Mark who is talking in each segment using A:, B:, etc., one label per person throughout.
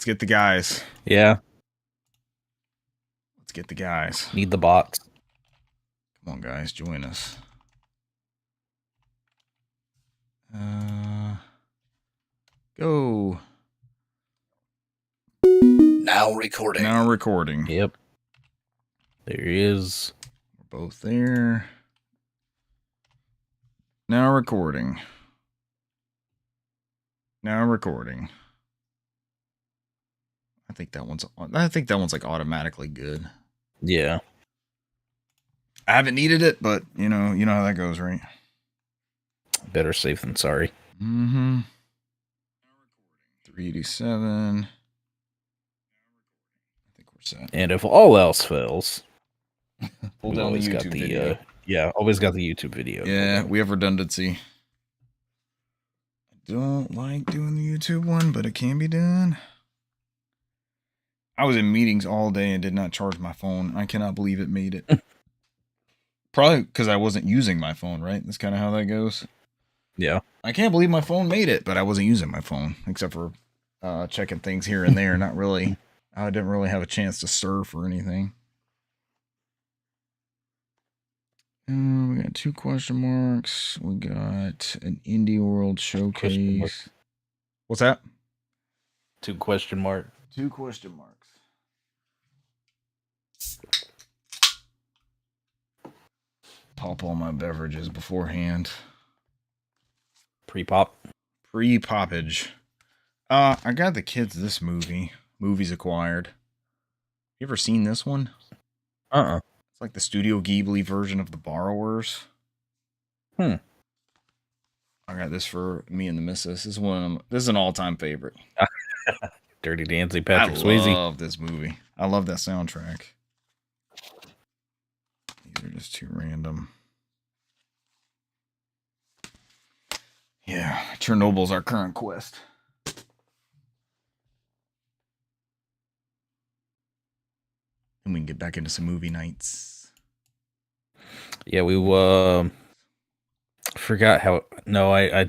A: get the guys.
B: Yeah.
A: Let's get the guys.
B: Need the bots.
A: Come on, guys, join us. Go.
C: Now recording.
A: Now recording.
B: Yep. There he is.
A: We're both there. Now recording. Now recording. I think that one's like automatically good.
B: Yeah.
A: I haven't needed it, but you know how that goes, right?
B: Better safe than sorry.
A: Mm-hmm. 387. I think we're set.
B: And if all else fails,
A: Pull down the YouTube video.
B: Always got the YouTube video.
A: Yeah, we have redundancy. I don't like doing the YouTube one, but it can be done. I was in meetings all day and did not charge my phone. I cannot believe it made it. Probably because I wasn't using my phone, right? That's kind of how that goes.
B: Yeah.
A: I can't believe my phone made it, but I wasn't using my phone, except for checking things here and there. Not really. I didn't really have a chance to surf or anything. We got 2 question marks. We got an Indie World showcase. What's that?
B: 2 question marks.
A: 2 question marks. Pop all my beverages beforehand.
B: Pre-pop.
A: Pre-poppage. I got the kids this movie. Movies Acquired. You ever seen this one? It's like the Studio Ghibli version of The Borrowers. I got this for me and the missus. This is an all-time favorite.
B: Dirty Dancing, Patrick
A: Swayze. I love this movie. I love that soundtrack. These are just too random. Yeah, Chernobyl's our current quest. And we can get back into some movie nights.
B: Yeah, we forgot how. No, I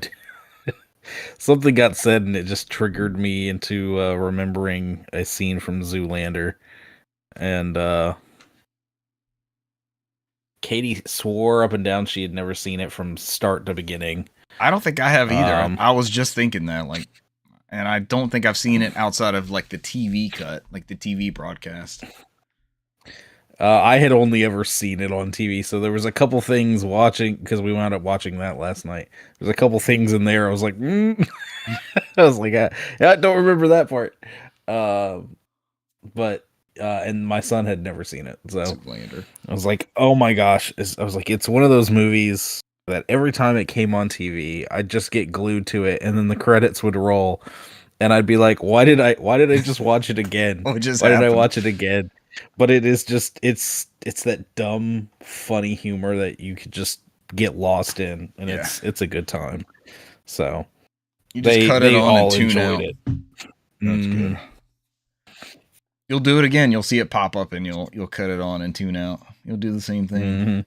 B: something got said and it just triggered me into remembering a scene from Zoolander, and Katie swore up and down she had never seen it from start to beginning.
A: I don't think I have either. I was just thinking that, and I don't think I've seen it outside of like the TV cut, like the TV broadcast.
B: I had only ever seen it on TV, so there was a couple things watching, because we wound up watching that last night. There's a couple things in there I was like, I was like, I don't remember that part. But and my son had never seen it, so I was like, oh my gosh. I was like, it's one of those movies that every time it came on TV, I'd just get glued to it, and then the credits would roll, and I'd be like, why did I just watch it again? Why did I watch it again? But it is just, it's that dumb, funny humor that you could just get lost in, and it's a good time. So
A: you just cut it on and tune out.
B: It.
A: That's good. You'll do it again. You'll see it pop up, and you'll cut it on and tune out. You'll do the same thing.
B: Mm-hmm.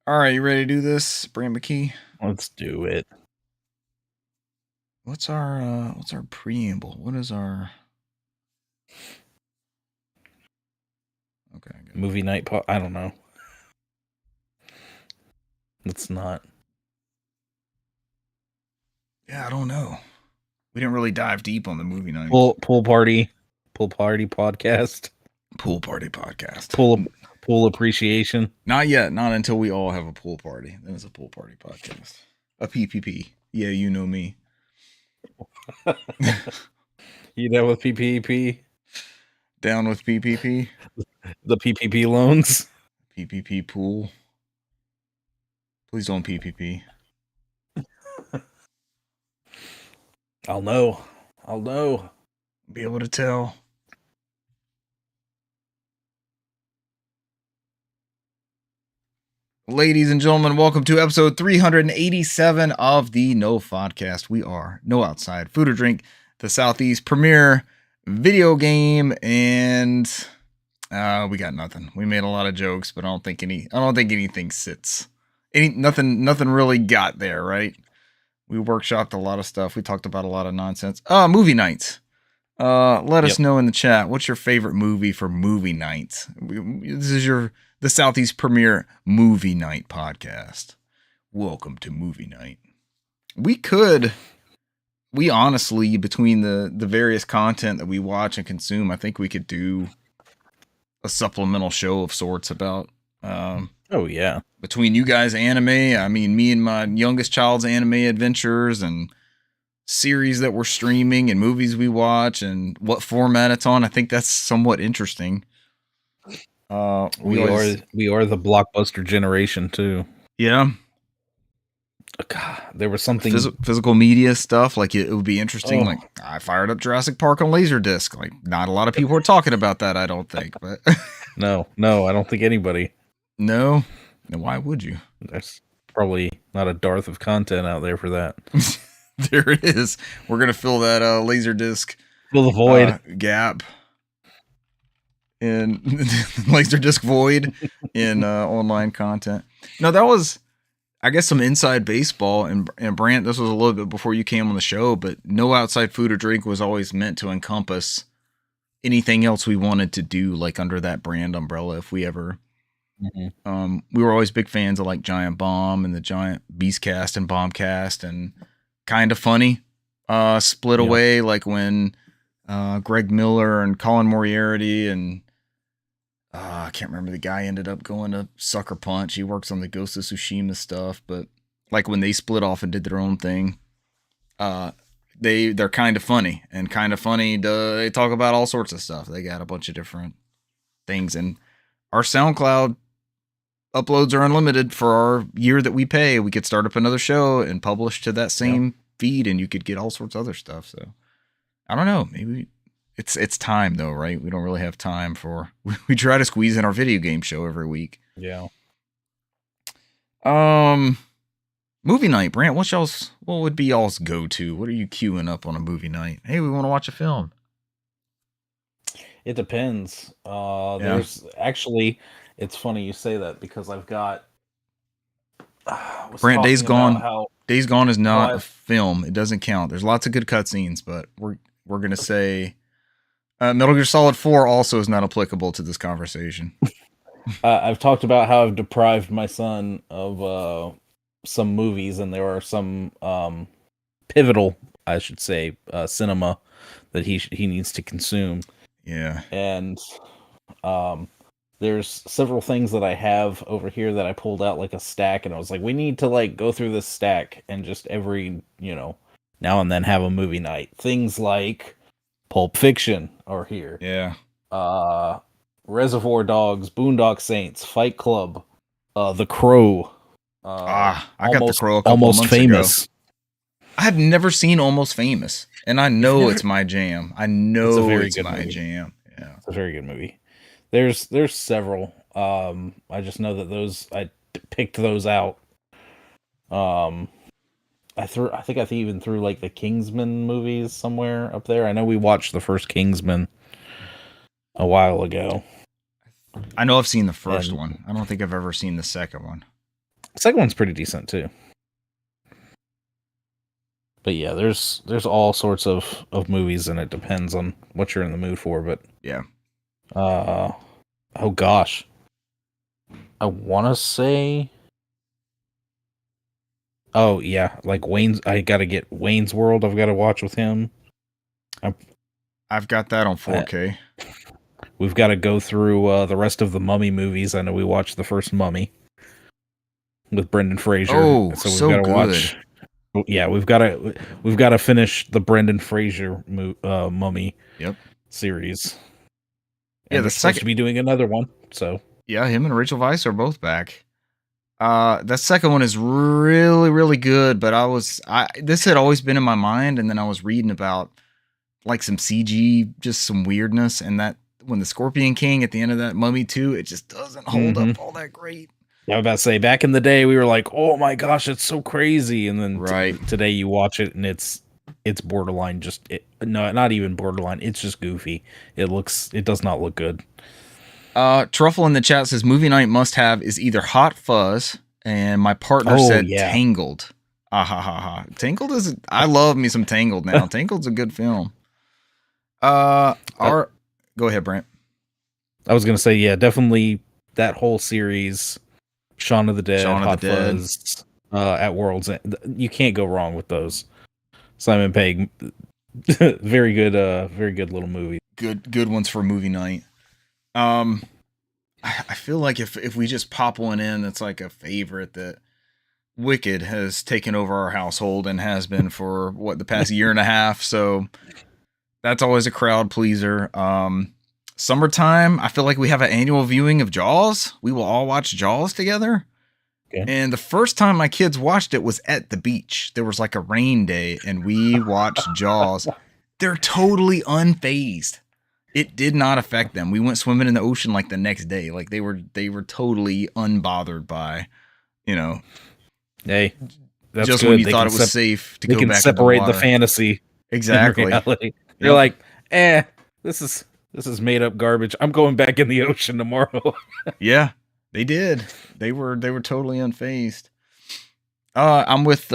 A: All right, you ready to do this, Brand McKee?
B: Let's do it.
A: What's our preamble? What is our
B: movie night? I don't know. It's not.
A: Yeah, I don't know. We didn't really dive deep on the movie night.
B: Pool party podcast.
A: Pool party podcast.
B: Pool appreciation.
A: Not yet. Not until we all have a pool party. Then it's a pool party podcast. A PPP. Yeah, you know me.
B: You down with PPP?
A: Down with PPP?
B: The PPP loans?
A: PPP pool. Please don't PPP.
B: I'll know.
A: Be able to tell. Ladies and gentlemen, welcome to episode 387 of the NOFODcast. We are No Outside Food or Drink, the Southeast premier video game, and we got nothing. We made a lot of jokes, but I don't think anything sits. Nothing really got there, right? We workshopped a lot of stuff. We talked about a lot of nonsense. Movie nights. Let us know in the chat. What's your favorite movie for movie nights? This is the Southeast Premier Movie Night podcast. Welcome to Movie Night. We honestly, between the various content that we watch and consume, I think we could do a supplemental show of sorts about.
B: Oh yeah.
A: Between you guys' anime, I mean, me and my youngest child's anime adventures and series that we're streaming and movies we watch and what format it's on. I think that's somewhat interesting.
B: We are the blockbuster generation too.
A: Yeah.
B: God, there was something
A: physical media stuff. Like it would be interesting. Like I fired up Jurassic Park on Laserdisc. Like not a lot of people are talking about that, I don't think. But
B: no, I don't think anybody.
A: No. Then why would you?
B: There's probably not a dearth of content out there for that.
A: There it is. We're gonna fill that Laserdisc
B: fill the void
A: gap in Laserdisc void in online content. No, that was, I guess, some inside baseball. And Brant, this was a little bit before you came on the show, but no outside food or drink was always meant to encompass anything else we wanted to do, like under that brand umbrella. If we ever, we were always big fans of like Giant Bomb and the Giant Beastcast and Bombcast and Kind of Funny. Split away, like when Greg Miller and Colin Moriarty and I can't remember, the guy ended up going to Sucker Punch. He works on the Ghost of Tsushima stuff, but like when they split off and did their own thing, they're Kind of Funny, and Kind of Funny, they talk about all sorts of stuff. They got a bunch of different things, and our SoundCloud uploads are unlimited for our year that we pay. We could start up another show and publish to that same feed, and you could get all sorts of other stuff. So I don't know, maybe it's time though, right? We don't really have time for, we try to squeeze in our video game show every week.
B: Yeah.
A: Movie night, Brant, what would be y'all's go-to? What are you queuing up on a movie night? Hey, we want to watch a film.
B: It depends. There's actually, it's funny you say that because I've got
A: Brant, Days Gone. Days Gone is not a film. It doesn't count. There's lots of good cutscenes, but we're gonna say Metal Gear Solid 4 also is not applicable to this conversation.
B: I've talked about how I've deprived my son of some movies, and there are some pivotal, I should say, cinema that he needs to consume.
A: Yeah.
B: And there's several things that I have over here that I pulled out like a stack, and I was like, we need to like go through this stack and just every, now and then have a movie night. Things like Pulp Fiction are here.
A: Yeah.
B: Reservoir Dogs, Boondock Saints, Fight Club, The Crow.
A: I got The Crow a couple
B: Almost
A: months
B: Famous.
A: ago. I have never seen Almost Famous, and I know it's my jam. I know it's my jam. Yeah,
B: it's a very good movie. There's several. I just know that those I picked those out. I think I even threw like the Kingsman movies somewhere up there. I know we watched the first Kingsman a while ago.
A: I know I've seen the first one. I don't think I've ever seen the second one.
B: The second one's pretty decent too. But yeah, there's all sorts of movies, and it depends on what you're in the mood for. But
A: yeah.
B: Oh gosh. I want to say. Oh yeah, like I gotta get Wayne's World. I've got to watch with him.
A: I've got that on 4K.
B: We've got to go through the rest of the Mummy movies. I know we watched the first Mummy with Brendan Fraser.
A: Oh, so we've got to watch.
B: Yeah, we've got to finish the Brendan Fraser Mummy series. And
A: yeah, the second
B: to be doing another one. So
A: yeah, him and Rachel Weisz are both back. That second one is really, really good, but this had always been in my mind, and then I was reading about like some CG, just some weirdness, and that when the Scorpion King at the end of that Mummy 2, it just doesn't hold up all that great.
B: Yeah, I was about to say, back in the day, we were like, oh my gosh, it's so crazy, and then today you watch it, and it's borderline no, not even borderline, it's just goofy. It does not look good.
A: Truffle in the chat says movie night must have is either Hot Fuzz, and my partner said Tangled. Ha ha ha ha. Tangled is. I love me some Tangled now. Tangled's a good film. Go ahead, Brent.
B: I was gonna say, yeah, definitely that whole series, Shaun of the Dead, Hot Fuzz, At World's End. You can't go wrong with those. Simon Pegg, very good little movie.
A: Good ones for movie night. I feel like if we just pop one in, that's like a favorite that Wicked has taken over our household and has been for the past year and a half. So that's always a crowd pleaser. Summertime, I feel like we have an annual viewing of Jaws. We will all watch Jaws together. Okay. And the first time my kids watched it was at the beach. There was like a rain day and we watched Jaws. They're totally unfazed. It did not affect them. We went swimming in the ocean like the next day. Like they were totally unbothered by,
B: Hey, that's
A: just
B: good.
A: When you thought it was safe to go back in the water. They can
B: separate the fantasy.
A: Exactly.
B: They're like, this is made up garbage. I'm going back in the ocean tomorrow.
A: Yeah, they did. They were totally unfazed. I'm with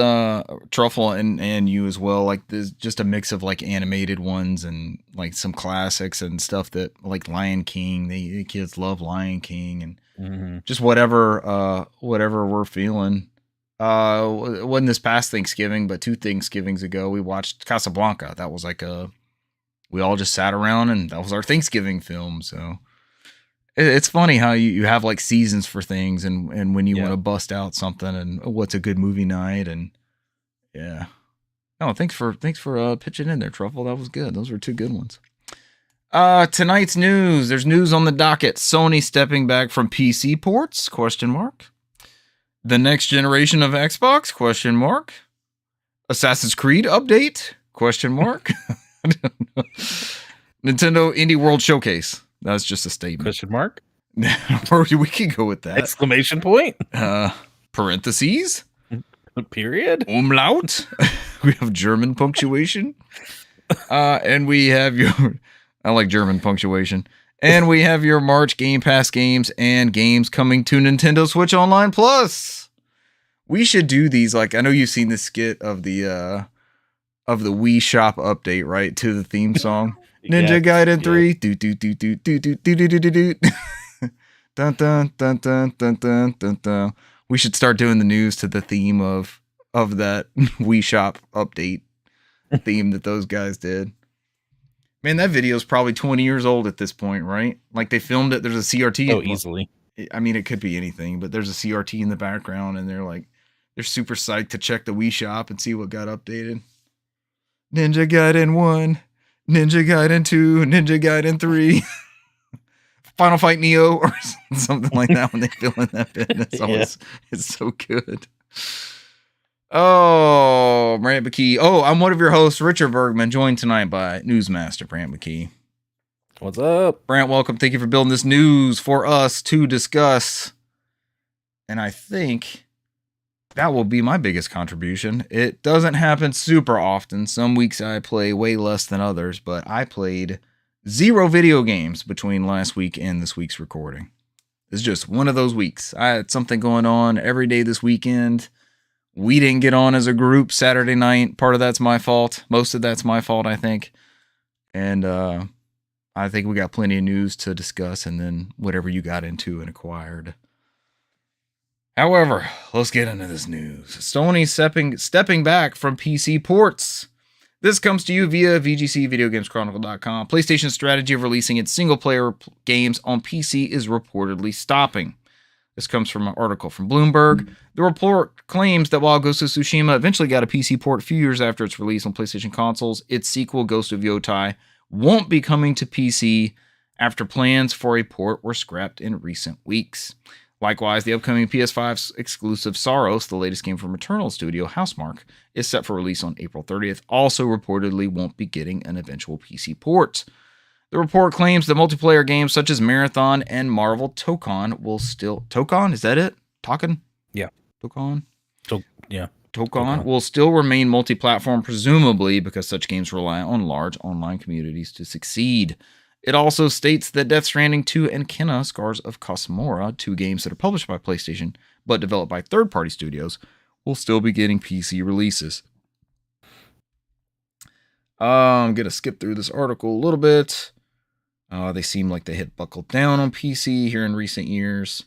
A: Truffle and you as well. Like there's just a mix of like animated ones and like some classics and stuff that like Lion King. The kids love Lion King and just whatever we're feeling. It wasn't this past Thanksgiving, but 2 Thanksgivings ago we watched Casablanca. That was like we all just sat around and that was our Thanksgiving film. So it's funny how you have like seasons for things and when you want to bust out something and what's a good movie night. And yeah. Oh, thanks for pitching in there, Truffle. That was good. Those were 2 good ones. Tonight's news. There's news on the docket. Sony stepping back from PC ports? ? The next generation of Xbox? ? Assassin's Creed update? ? Nintendo Indie World Showcase. That's just a statement. ? Or we could go with that.
B: Exclamation point?
A: Parentheses?
B: Period?
A: Umlaut? We have German punctuation. And we have I like German punctuation. And we have your March Game Pass games and games coming to Nintendo Switch Online Plus. We should do these. Like, I know you've seen the skit of the Wii Shop update, right? To the theme song. Ninja Gaiden 3. Do do do do do do do do do do. Dun dun dun dun dun dun dun dun. We should start doing the news to the theme of that Wii Shop update theme that those guys did. Man, that video is probably 20 years old at this point, right? Like they filmed it. There's a CRT.
B: Oh, easily.
A: I mean, it could be anything, but there's a CRT in the background, and they're super psyched to check the Wii Shop and see what got updated. Ninja Gaiden 1, Ninja Gaiden 2, Ninja Gaiden 3, Final Fight Neo, or something like that when they fill in that bit. It's so good. Oh, Brant McKee. Oh, I'm one of your hosts, Richard Bergman, joined tonight by Newsmaster Brant McKee.
B: What's up?
A: Brant, welcome. Thank you for building this news for us to discuss. And I think that will be my biggest contribution. It doesn't happen super often. Some weeks I play way less than others, but I played 0 video games between last week and this week's recording. It's just one of those weeks. I had something going on every day this weekend. We didn't get on as a group Saturday night. Part of that's my fault. Most of that's my fault, I think. And I think we got plenty of news to discuss and then whatever you got into and acquired. However, let's get into this news. Sony stepping back from PC ports. This comes to you via VGCVideoGamesChronicle.com. PlayStation's strategy of releasing its single-player games on PC is reportedly stopping. This comes from an article from Bloomberg. The report claims that while Ghost of Tsushima eventually got a PC port a few years after its release on PlayStation consoles, its sequel, Ghost of Yotai, won't be coming to PC after plans for a port were scrapped in recent weeks. Likewise, the upcoming PS5 exclusive Saros, the latest game from Returnal studio Housemarque, is set for release on April 30th, also reportedly won't be getting an eventual PC port. The report claims that multiplayer games such as Marathon and Marvel Tokon will still... Tokon? Is that it? Tokon?
B: Yeah.
A: Tokon?
B: Yeah.
A: Tokon will still remain multi-platform, presumably because such games rely on large online communities to succeed. It also states that Death Stranding 2 and Kena, Scars of Cosmora, 2 games that are published by PlayStation but developed by third-party studios, will still be getting PC releases. I'm going to skip through this article a little bit. They seem like they hit buckled down on PC here in recent years.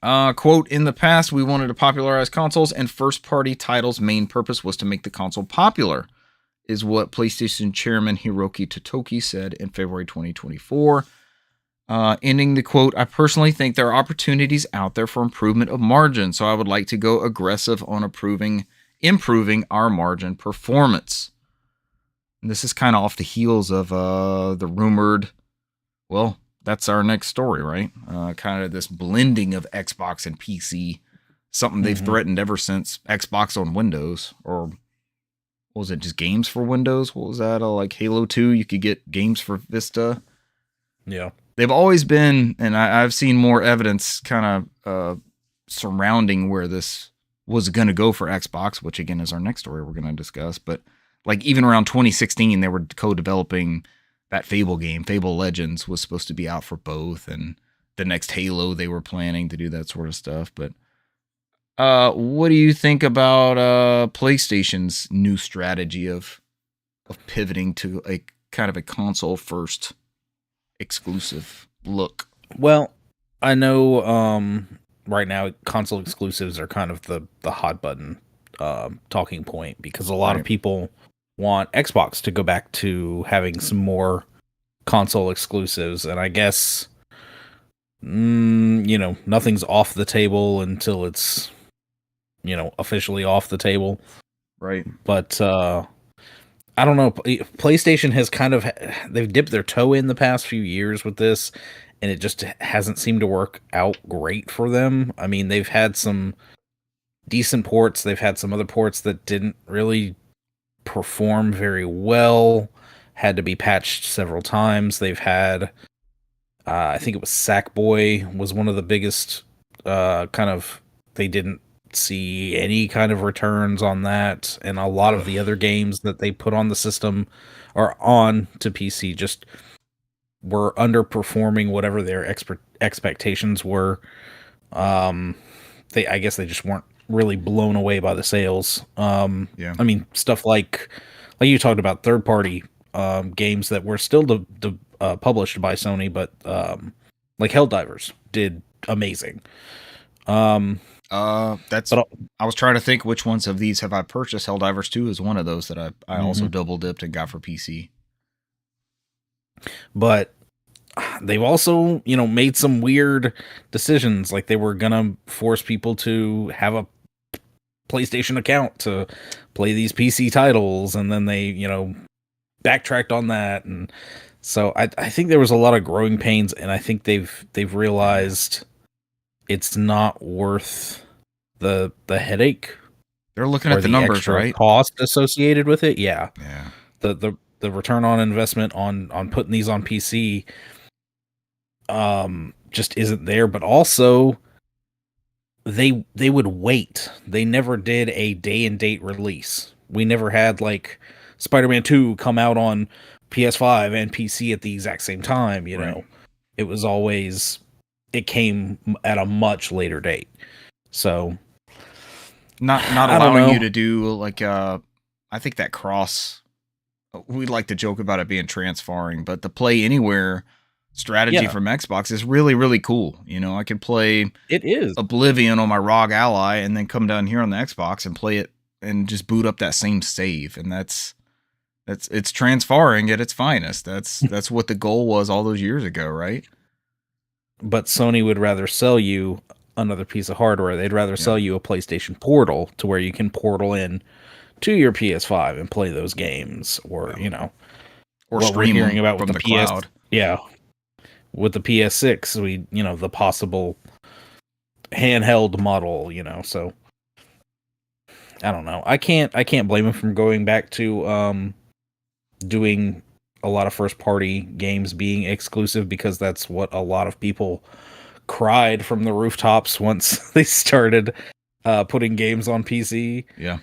A: Quote, in the past, we wanted to popularize consoles, and first-party titles' main purpose was to make the console popular, is what PlayStation chairman Hiroki Totoki said in February 2024. Ending the quote, I personally think there are opportunities out there for improvement of margin, so I would like to go aggressive on improving our margin performance. And this is kind of off the heels of the rumored, well, that's our next story, right? Kind of this blending of Xbox and PC, something they've threatened ever since Xbox on Windows, or what was it, just games for Windows? What was that? Like Halo 2, you could get games for Vista.
B: Yeah.
A: They've always been, and I've seen more evidence kind of surrounding where this was going to go for Xbox, which again is our next story we're going to discuss. But like even around 2016, they were co-developing that Fable game. Fable Legends was supposed to be out for both, and the next Halo they were planning to do that sort of stuff. But what do you think about PlayStation's new strategy of pivoting to a kind of a console first exclusive look?
B: Well, I know right now console exclusives are kind of the hot button talking point, because a lot of people want Xbox to go back to having some more console exclusives, and I guess nothing's off the table until it's officially off the table,
A: right?
B: But I don't know. PlayStation has they've dipped their toe in the past few years with this, and it just hasn't seemed to work out great for them. I mean, they've had some decent ports. They've had some other ports that didn't really perform very well, had to be patched several times. They've had, I think it was Sackboy was one of the biggest they didn't see any kind of returns on that, and a lot of the other games that they put on the system or on to PC just were underperforming whatever their expectations were. I guess they just weren't really blown away by the sales. I mean, stuff like you talked about, third party games that were still published by Sony, but like Helldivers did amazing.
A: I was trying to think which ones of these have I purchased. Helldivers 2 is one of those that I also double dipped and got for PC.
B: But they've also, made some weird decisions. Like they were gonna force people to have a PlayStation account to play these PC titles, and then they, backtracked on that, and so I think there was a lot of growing pains, and I think they've realized it's not worth the headache.
A: They're looking at the numbers, right?
B: Cost associated with it, yeah.
A: Yeah.
B: The return on investment on putting these on PC just isn't there. But also they would wait. They never did a day and date release. We never had like Spider-Man 2 come out on PS5 and PC at the exact same time, you know. It was always, it came at a much later date. So
A: not allowing you to do like I think that cross, we like to joke about it being transferring, but the play anywhere strategy from Xbox is really, really cool. I could play Oblivion on my ROG Ally and then come down here on the Xbox and play it and just boot up that same save. And it's transferring at its finest. That's what the goal was all those years ago, right?
B: But Sony would rather sell you another piece of hardware. They'd rather sell you a PlayStation Portal to where you can portal in to your PS5 and play those games, or
A: or stream
B: hearing about
A: from
B: with
A: the
B: PS,
A: cloud.
B: Yeah, with the PS6, the possible handheld model. So I don't know. I can't blame them from going back to doing a lot of first party games being exclusive, because that's what a lot of people cried from the rooftops once they started putting games on PC.
A: Yeah.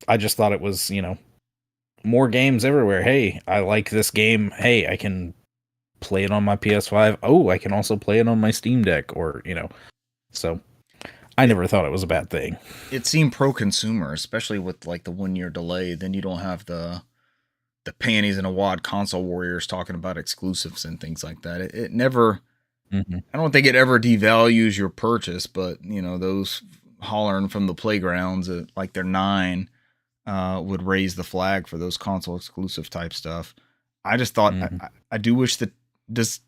B: I just thought it was, more games everywhere. Hey, I like this game. Hey, I can play it on my PS5. Oh, I can also play it on my Steam Deck, or, so I never thought it was a bad thing.
A: It seemed pro-consumer, especially with like the 1-year delay. Then you don't have the panties in a wad console warriors talking about exclusives and things like that. It never. Mm-hmm. I don't think it ever devalues your purchase, but those hollering from the playgrounds at like they're 9 would raise the flag for those console exclusive type stuff. I just thought I do wish that this.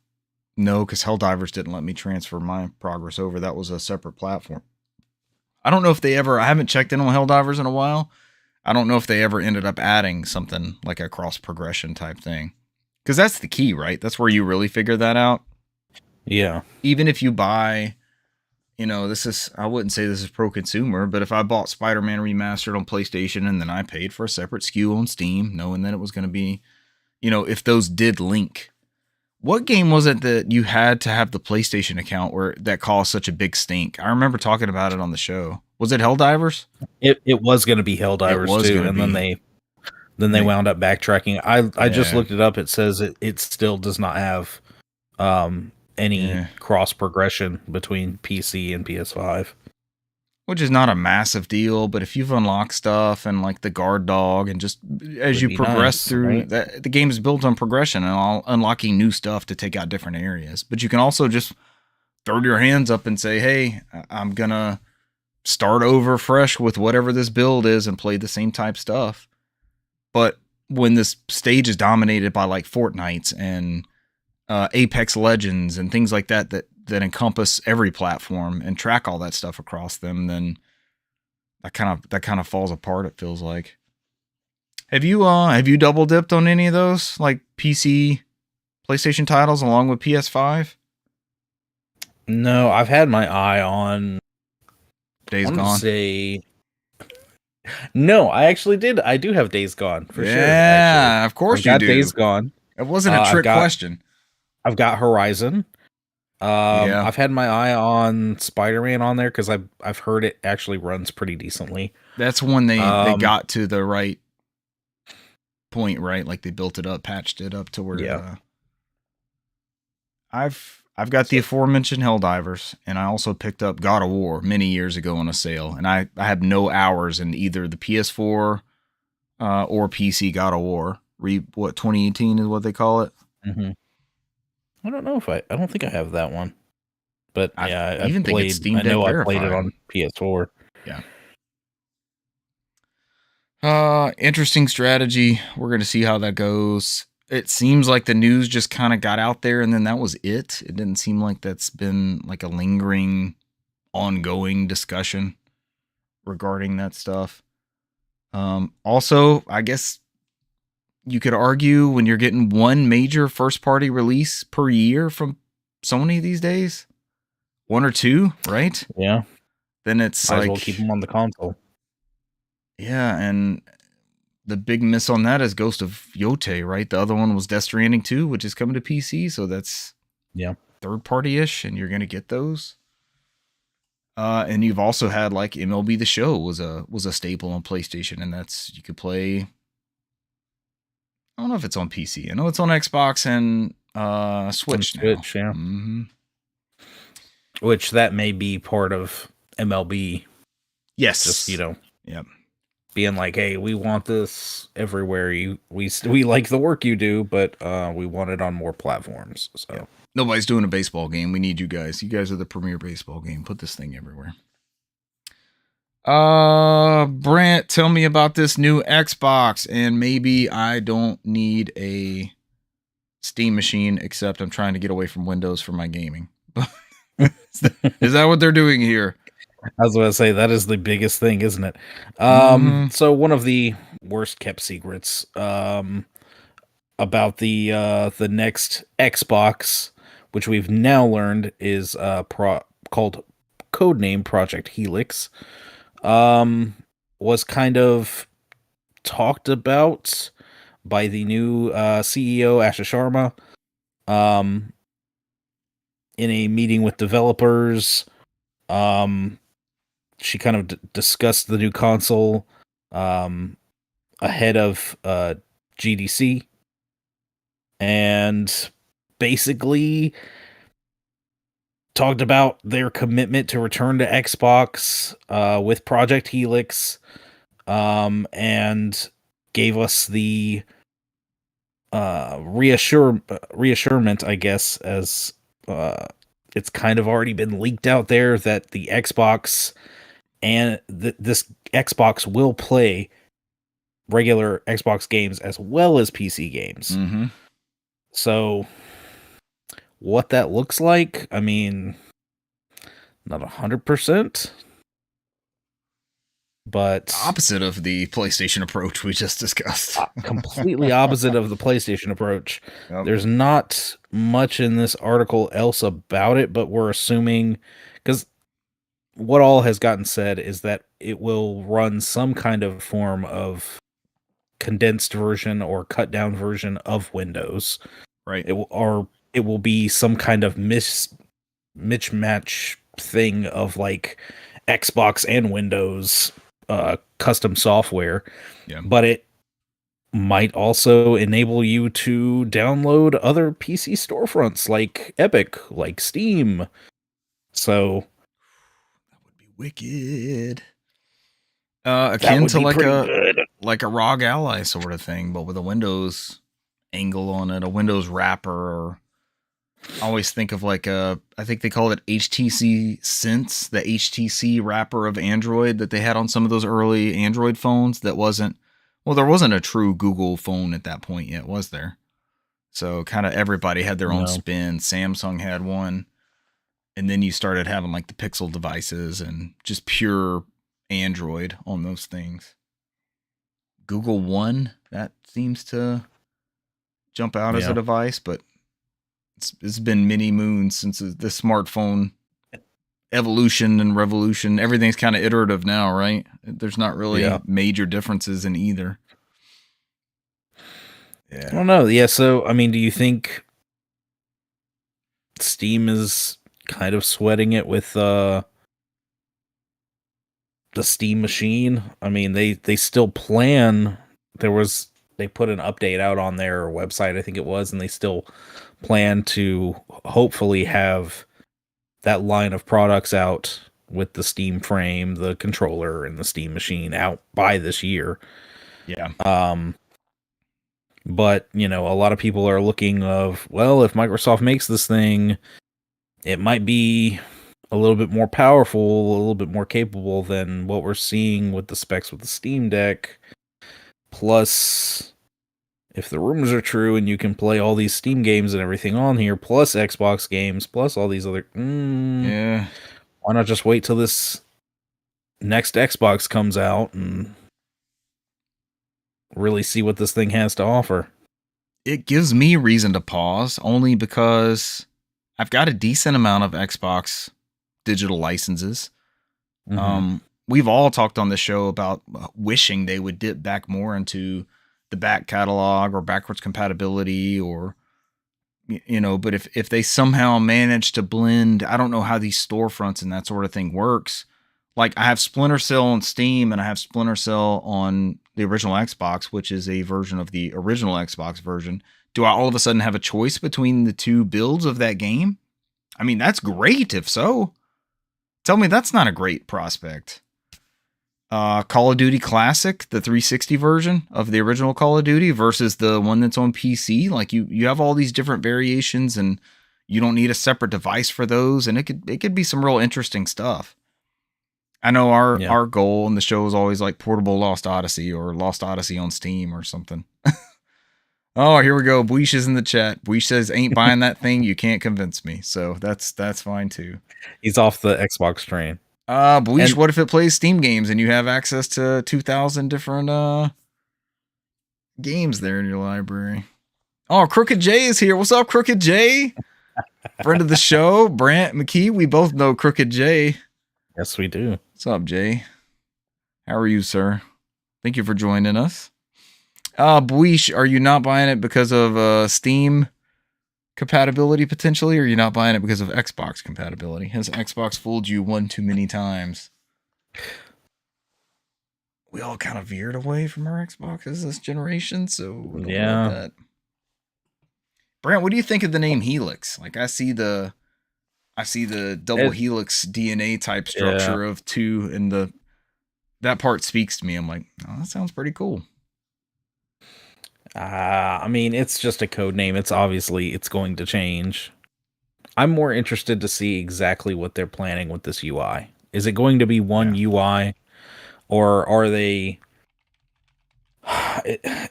A: No, because Helldivers didn't let me transfer my progress over. That was a separate platform. I don't know if they ever. I haven't checked in on Helldivers in a while. I don't know if they ever ended up adding something like a cross progression type thing. Because that's the key, right? That's where you really figure that out.
B: Yeah.
A: Even if you buy, this is, I wouldn't say this is pro-consumer, but if I bought Spider-Man Remastered on PlayStation and then I paid for a separate SKU on Steam, knowing that it was going to be, if those did link. What game was it that you had to have the PlayStation account where that caused such a big stink? I remember talking about it on the show. Was it Helldivers?
B: It was going to be Helldivers too, and then they wound up backtracking. I just looked it up. It says it still does not have any cross progression between PC and PS5.
A: Which is not a massive deal, but if you've unlocked stuff and like the guard dog and just as you progress through that, the game is built on progression and unlocking new stuff to take out different areas. But you can also just throw your hands up and say, hey, I'm going to start over fresh with whatever this build is and play the same type stuff. But when this stage is dominated by like Fortnites and Apex Legends and things like that encompass every platform and track all that stuff across them, then that kind of falls apart. It feels like. Have you double dipped on any of those like PC, PlayStation titles along with PS5?
B: No, I've had my eye on
A: Days Gone.
B: No, I actually did. I do have Days Gone for sure.
A: Yeah, of course you do.
B: Days Gone.
A: It wasn't a trick question.
B: I've got Horizon. I've had my eye on Spider-Man on there because I've heard it actually runs pretty decently.
A: That's when they got to the right point, right? Like they built it up, patched it up to where. I've got the aforementioned Helldivers, and I also picked up God of War many years ago on a sale, and I have no hours in either the PS4 or PC God of War. 2018 is what they call it.
B: Mm-hmm. I don't know if I don't think I have that one, but
A: I even think it's Steam Deck verified.
B: I played it on PS4.
A: Yeah. Interesting strategy. We're going to see how that goes. It seems like the news just kind of got out there and then that was it. It didn't seem like that's been like a lingering, ongoing discussion regarding that stuff. Also, I guess you could argue when you're getting one major first-party release per year from Sony these days, 1 or 2, right?
B: Yeah.
A: Then it's
B: might as well keep them on the console.
A: Yeah, and the big miss on that is Ghost of Yote, right? The other one was Death Stranding 2, which is coming to PC, so that's third-party-ish, and you're going to get those. And you've also had like MLB The Show was a staple on PlayStation, and that's you could play. I don't know if it's on PC. I know it's on Xbox and Switch now.
B: Switch, yeah.
A: Mm-hmm.
B: Which that may be part of MLB.
A: Yes.
B: Just,
A: Yep.
B: Being like, hey, we want this everywhere. We like the work you do, but we want it on more platforms. So
A: yep. Nobody's doing a baseball game. We need you guys. You guys are the premier baseball game. Put this thing everywhere. Brant, tell me about this new Xbox, and maybe I don't need a Steam machine, except I'm trying to get away from Windows for my gaming. Is that what they're doing here?
B: I was going to say, that is the biggest thing, isn't it? So one of the worst kept secrets about the next Xbox, which we've now learned is called codename Project Helix, was kind of talked about by the new CEO Asha Sharma in a meeting with developers. She kind of discussed the new console ahead of GDC, and basically talked about their commitment to return to Xbox with Project Helix, and gave us the reassurement, I guess, as it's kind of already been leaked out there that the Xbox and this Xbox will play regular Xbox games as well as PC games.
A: Mm-hmm.
B: So what that looks like, I mean, not 100%, but
A: opposite of the PlayStation approach we just discussed.
B: Completely opposite of the PlayStation approach.
A: Yep.
B: There's not much in this article else about it, but we're assuming, because what all has gotten said is that it will run some kind of form of condensed version or cut down version of Windows.
A: Right.
B: It will be some kind of mismatch thing of like Xbox and Windows custom software.
A: Yeah.
B: But it might also enable you to download other PC storefronts like Epic, like Steam. So
A: that would be wicked. Akin to like a ROG Ally sort of thing, but with a Windows angle on it, a Windows wrapper. Or I always think of like I think they call it HTC Sense, the HTC wrapper of Android that they had on some of those early Android phones. That wasn't, well, there wasn't a true Google phone at that point yet, was there? So kind of everybody had their own spin. Samsung had one, and then you started having like the Pixel devices and just pure Android on those things. Google One, that seems to jump out as a device, but it's been many moons since the smartphone evolution and revolution. Everything's kind of iterative now, right? There's not really major differences in either.
B: Yeah. I don't know. Yeah, so I mean, do you think Steam is kind of sweating it with the Steam machine? I mean, they still plan. They put an update out on their website, I think it was, and they still plan to hopefully have that line of products out with the Steam frame, the controller, and the Steam machine out by this year.
A: Yeah.
B: But, you know, a lot of people are looking of, well, if Microsoft makes this thing, it might be a little bit more powerful, a little bit more capable than what we're seeing with the specs with the Steam Deck. Plus, if the rumors are true and you can play all these Steam games and everything on here, plus Xbox games, plus all these other...
A: yeah.
B: Why not just wait till this next Xbox comes out and really see what this thing has to offer?
A: It gives me reason to pause, only because I've got a decent amount of Xbox digital licenses. Mm-hmm. We've all talked on the show about wishing they would dip back more into the back catalog or backwards compatibility, or, you know, but if they somehow manage to blend, I don't know how these storefronts and that sort of thing works. Like, I have Splinter Cell on Steam and I have Splinter Cell on the original Xbox, which is a version of the original Xbox version. Do I all of a sudden have a choice between the two builds of that game? I mean, that's great if so. Tell me that's not a great prospect. Call of Duty Classic, the 360 version of the original Call of Duty versus the one that's on PC. Like, you have all these different variations and you don't need a separate device for those. And it could be some real interesting stuff. I know our goal in the show is always like portable Lost Odyssey or Lost Odyssey on Steam or something. Oh, here we go. Buish is in the chat. Buish says, ain't buying that thing. You can't convince me. So that's fine too.
B: He's off the Xbox train.
A: Buish, what if it plays Steam games and you have access to 2,000 different games there in your library? Oh, Crooked J is here. What's up, Crooked J? Friend of the show, Brant McKee. We both know Crooked J.
B: Yes, we do.
A: What's up, Jay? How are you, sir? Thank you for joining us. Buish, are you not buying it because of Steam compatibility potentially, or are you not buying it because of Xbox compatibility? Has Xbox fooled you one too many times? We all kind of veered away from our Xboxes this generation, so
B: yeah.
A: That. Brant, what do you think of the name Helix? Like, I see the I see the double helix DNA type structure
B: Yeah.
A: of 2, and that part speaks to me. I'm like, oh, that sounds pretty cool.
B: I mean, it's just a code name. It's going to change. I'm more interested to see exactly what they're planning with this UI. Is it going to be one UI, or are they?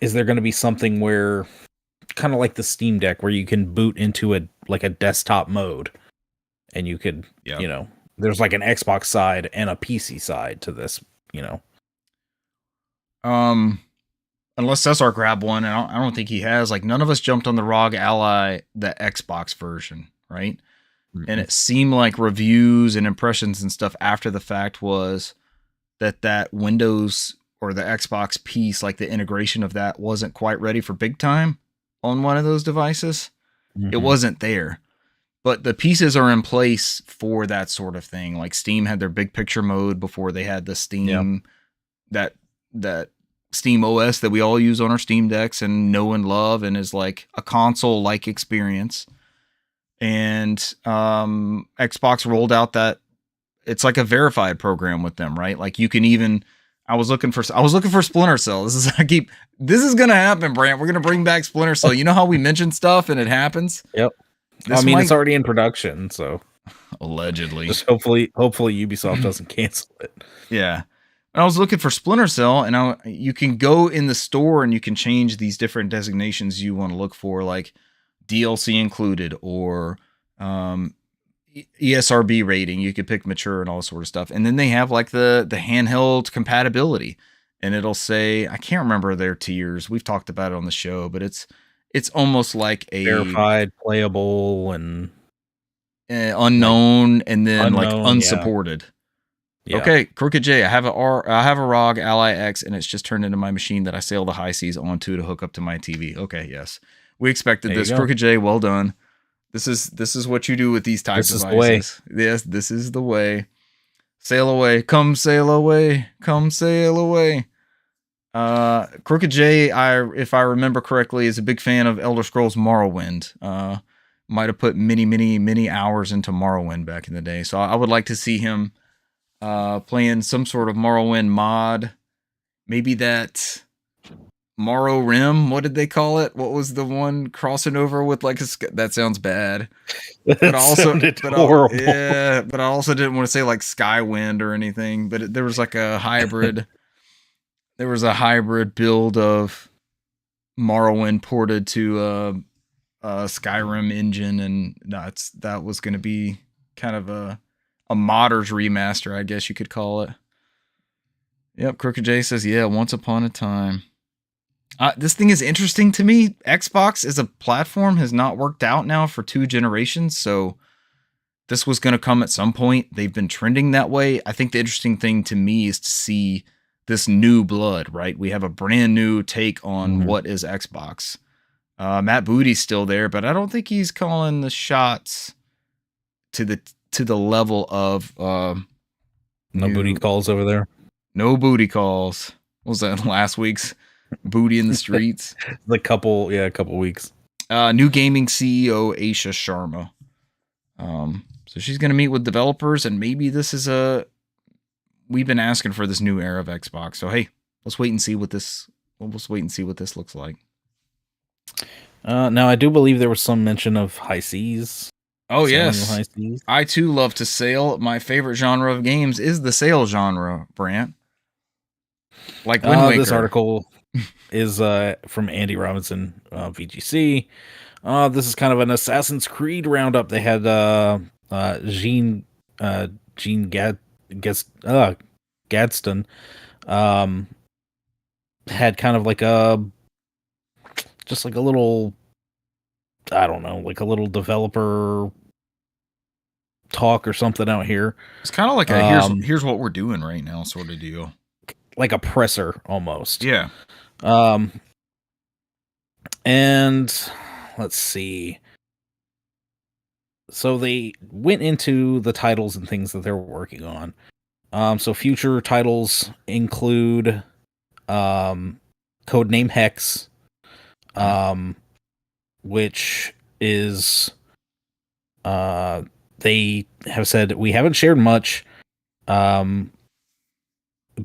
B: Is there going to be something where, kind of like the Steam Deck, where you can boot into a desktop mode, and you could, there's like an Xbox side and a PC side to this,
A: Unless Cesar grabbed one, and I don't think he has. Like, none of us jumped on the ROG Ally, the Xbox version, right? Mm-hmm. And it seemed like reviews and impressions and stuff after the fact was that Windows or the Xbox piece, like the integration of that, wasn't quite ready for big time on one of those devices. Mm-hmm. It wasn't there. But the pieces are in place for that sort of thing. Like Steam had their big picture mode before they had the Steam, that Steam OS that we all use on our Steam Decks and know and love, and is like a console-like experience. And Xbox rolled out that it's like a verified program with them, right? Like you can even. I was looking for Splinter Cell. This is gonna happen, Brant. We're gonna bring back Splinter Cell. You know how we mention stuff and it happens?
B: Yep. It's already in production, so
A: allegedly.
B: Just hopefully Ubisoft doesn't cancel it.
A: Yeah. I was looking for Splinter Cell, and you can go in the store and you can change these different designations you want to look for, like DLC included or ESRB rating. You could pick mature and all sort of stuff. And then they have like the handheld compatibility, and it'll say, I can't remember their tiers. We've talked about it on the show, but it's almost like a
B: verified, playable, and
A: unknown, like, and then unknown, like unsupported. Yeah. Okay, Crooked J, I have a ROG Ally X, and it's just turned into my machine that I sail the high seas onto to hook up to my TV. Okay, yes, we expected this. Crooked J, well done. This is what you do with these types of devices. Yes, this is the way. Sail away, come sail away, come sail away. Crooked J, if I remember correctly, is a big fan of Elder Scrolls Morrowind. Might have put many hours into Morrowind back in the day. So I would like to see him playing some sort of Morrowind mod. Maybe that Morrowind, what did they call it? What was the one crossing over with like that sounds bad. But horrible. But I also didn't want to say like Skywind or anything, but there was like a hybrid. There was a hybrid build of Morrowind ported to Skyrim engine, and that was going to be kind of a modders remaster, I guess you could call it. Yep, Crooked J says, yeah, once upon a time. This thing is interesting to me. Xbox as a platform has not worked out now for 2 generations, so this was going to come at some point. They've been trending that way. I think the interesting thing to me is to see this new blood, right? We have a brand new take on what is Xbox. Matt Booty's still there, but I don't think he's calling the shots to the level of
B: no booty calls over there.
A: No booty calls. What was that last week's booty in the streets?
B: A couple weeks.
A: New gaming CEO Aisha Sharma. So she's gonna meet with developers, and maybe this is we've been asking for this new era of Xbox. So hey, let's wait and see what this looks like.
B: Now I do believe there was some mention of high seas.
A: Oh yes, I too love to sail. My favorite genre of games is the sail genre, Brant. Like Wind Waker.
B: This article is from Andy Robinson, VGC. This is kind of an Assassin's Creed roundup. They had Gene Gadsden had kind of like just like a little, I don't know, like a little developer talk or something out here.
A: It's kind of like a here's what we're doing right now sort of deal.
B: Like a presser almost.
A: Yeah.
B: And let's see. So they went into the titles and things that they're working on. So future titles include Codename Hex, which is they have said, we haven't shared much, but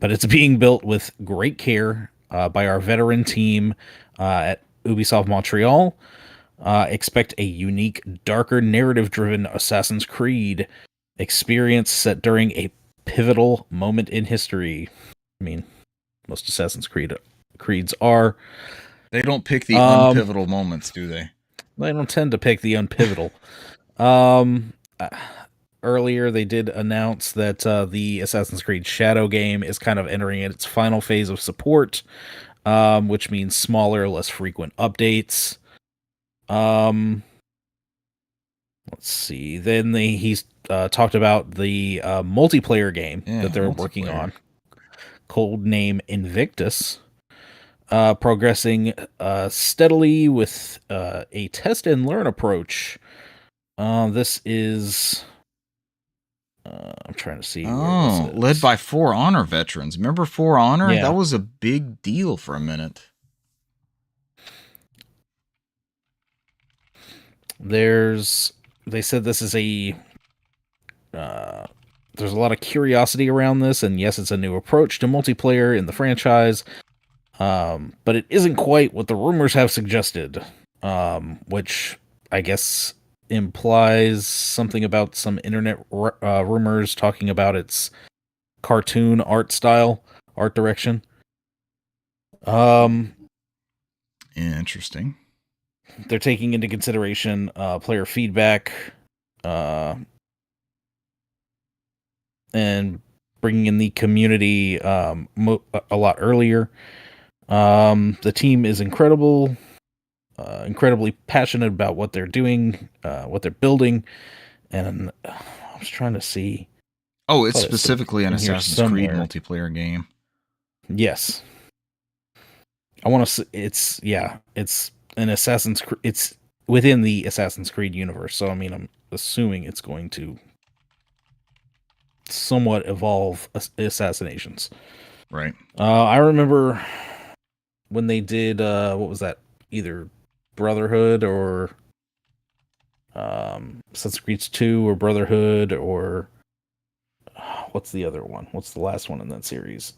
B: it's being built with great care by our veteran team at Ubisoft Montreal. Expect a unique, darker, narrative-driven Assassin's Creed experience set during a pivotal moment in history. I mean, most Assassin's Creeds are.
A: They don't pick the unpivotal moments, do they?
B: They don't tend to pick the unpivotal. Earlier, they did announce that the Assassin's Creed Shadow game is kind of entering its final phase of support, which means smaller, less frequent updates. Let's see. Then he's talked about the multiplayer game that they're working on, codename Invictus, progressing steadily with a test and learn approach. This is. I'm trying to see.
A: Oh, led by For Honor veterans. Remember For Honor?
B: Yeah.
A: That was a big deal for a minute.
B: They said this is there's a lot of curiosity around this, and yes, it's a new approach to multiplayer in the franchise, but it isn't quite what the rumors have suggested, which I guess implies something about some internet rumors talking about its cartoon art style, art direction.
A: Interesting.
B: They're taking into consideration player feedback, and bringing in the community a lot earlier. The team is incredibly passionate about what they're doing, what they're building, and I was trying to see.
A: Oh, it's specifically an Assassin's Creed multiplayer game.
B: Yes, I want to. It's an Assassin's Creed. It's within the Assassin's Creed universe, so I mean, I'm assuming it's going to somewhat evolve assassinations.
A: Right.
B: I remember when they did what was that? Either Brotherhood or Assassin's Creed 2 or Brotherhood or what's the other one? What's the last one in that series?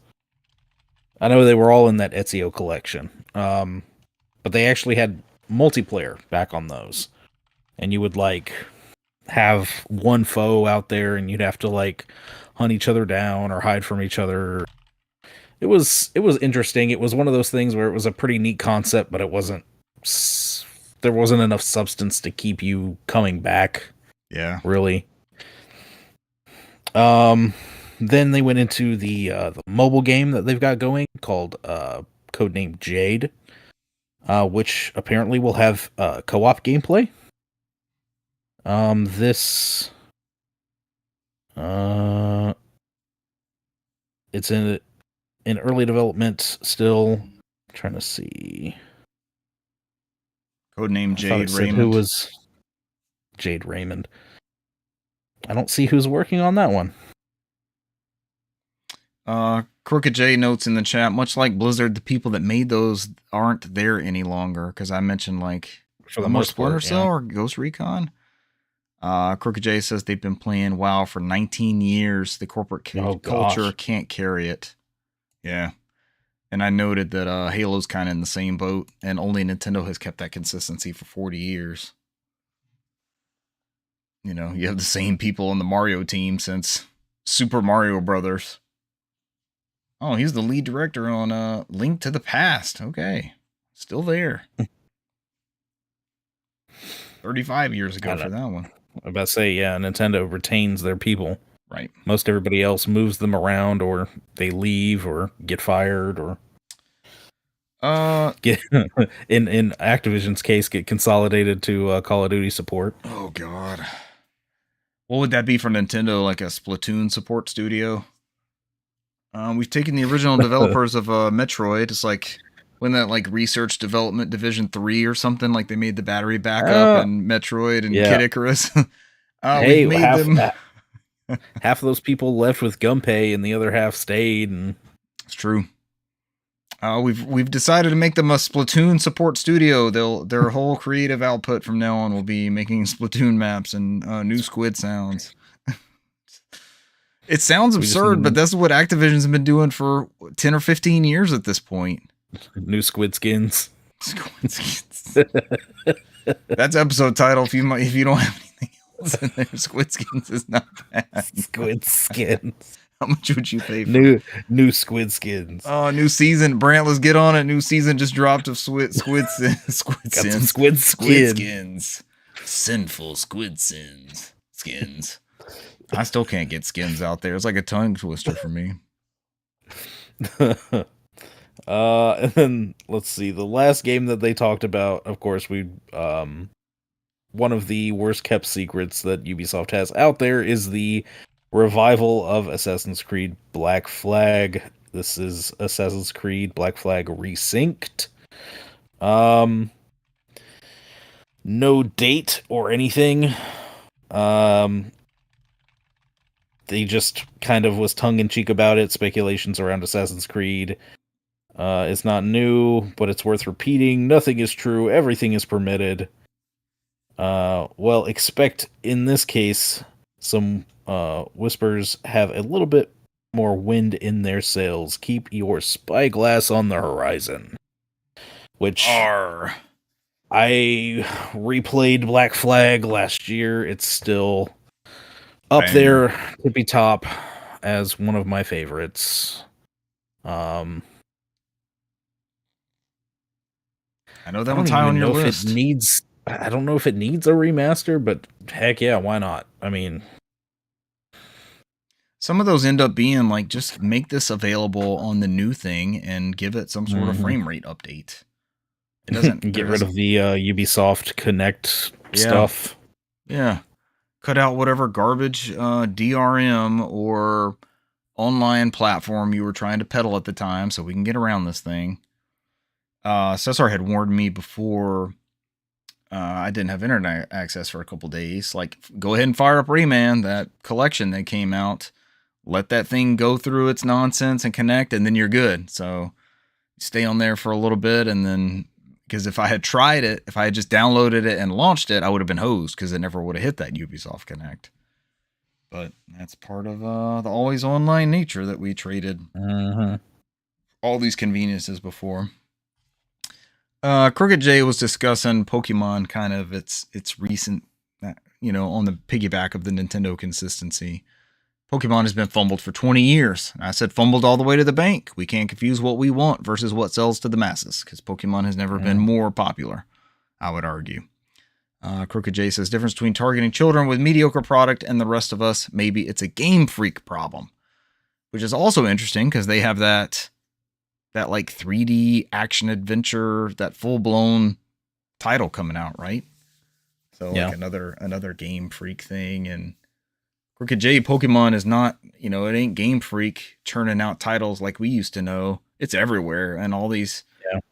B: I know they were all in that Ezio collection. But they actually had multiplayer back on those. And you would like have one foe out there and you'd have to like hunt each other down or hide from each other. It was interesting. It was one of those things where it was a pretty neat concept, but there wasn't enough substance to keep you coming back.
A: Yeah.
B: Really. Then they went into the mobile game that they've got going called codename Jade, which apparently will have co-op gameplay. This it's in early development still. I'm trying to see.
A: Codename Jade Raymond.
B: Who was Jade Raymond? I don't see who's working on that one.
A: Crooked J notes in the chat, much like Blizzard, the people that made those aren't there any longer. Because I mentioned like
B: for the most part,
A: Splinter Cell or Ghost Recon. Crooked J says they've been playing WoW for 19 years. The corporate culture can't carry it. Yeah. And I noted that Halo's kind of in the same boat, and only Nintendo has kept that consistency for 40 years. You know, you have the same people on the Mario team since Super Mario Brothers. Oh, he's the lead director on Link to the Past. Okay. Still there. 35 years ago for that one.
B: I'm about to say, yeah, Nintendo retains their people.
A: Right.
B: Most everybody else moves them around, or they leave, or get fired, or get in Activision's case, get consolidated to Call of Duty support.
A: Oh God. What would that be for Nintendo? Like a Splatoon support studio? We've taken the original developers of Metroid. It's like when that like research development division 3 or something, like they made the battery backup and Metroid and Kid Icarus.
B: Hey, we made half of those people left with Gunpei and the other half stayed. And
A: it's true. We've decided to make them a Splatoon support studio. Their whole creative output from now on will be making Splatoon maps and new squid sounds. It sounds absurd, but that's what Activision's been doing for 10 or 15 years at this point.
B: New squid skins.
A: Squid skins. That's episode title. If you don't have anything else in there, Squid Skins is not bad.
B: Squid skins.
A: How much would you pay for
B: new squid skins?
A: Oh, new season. Brant, let's get on it. New season just dropped of squid skins.
B: Squid
A: skins. Sinful squid skins. I still can't get skins out there. It's like a tongue twister for me.
B: And then let's see. The last game that they talked about, of course, one of the worst kept secrets that Ubisoft has out there is the revival of Assassin's Creed Black Flag. This is Assassin's Creed Black Flag Resynced. No date or anything. They just kind of was tongue-in-cheek about it. Speculations around Assassin's Creed. It's not new, but it's worth repeating. Nothing is true. Everything is permitted. Well, expect in this case some whispers have a little bit more wind in their sails. Keep your spyglass on the horizon. Which I replayed Black Flag last year. It's still up there to be top as one of my favorites. I
A: know that one's high on your list.
B: I don't know if it needs a remaster, but heck yeah, why not? I mean,
A: some of those end up being like, just make this available on the new thing and give it some sort of frame rate update. It doesn't
B: get rid of the Ubisoft Connect stuff.
A: Yeah. Cut out whatever garbage DRM or online platform you were trying to peddle at the time so we can get around this thing. Cesar had warned me before I didn't have internet access for a couple days. Like, go ahead and fire up Rayman, that collection that came out. Let that thing go through its nonsense and connect, and then you're good. So stay on there for a little bit, and then, because if I had tried it, if I had just downloaded it and launched it, I would have been hosed because it never would have hit that Ubisoft Connect. But that's part of the always online nature that we traded all these conveniences before. Crooked J was discussing Pokemon, kind of its recent, on the piggyback of the Nintendo consistency. Pokemon has been fumbled for 20 years. I said fumbled all the way to the bank. We can't confuse what we want versus what sells to the masses, because Pokemon has never been more popular, I would argue. Crooked J says, difference between targeting children with mediocre product and the rest of us, maybe it's a Game Freak problem. Which is also interesting, because they have that like 3D action adventure, that full-blown title coming out, right? So like another Game Freak thing. And Crooked J, Pokemon is not, it ain't Game Freak churning out titles like we used to know. It's everywhere. And all these,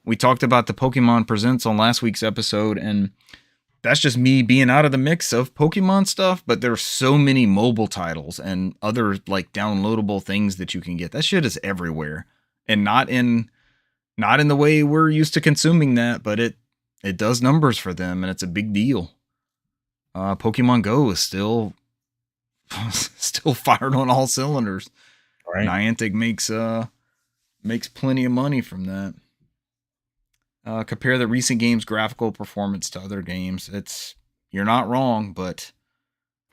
A: we talked about the Pokemon Presents on last week's episode, and that's just me being out of the mix of Pokemon stuff, but there's so many mobile titles and other like downloadable things that you can get. That shit is everywhere. And not in the way we're used to consuming that, but it does numbers for them, and it's a big deal. Pokemon Go is still fired on all cylinders. Right. Niantic makes plenty of money from that. Compare the recent game's graphical performance to other games. You're not wrong, but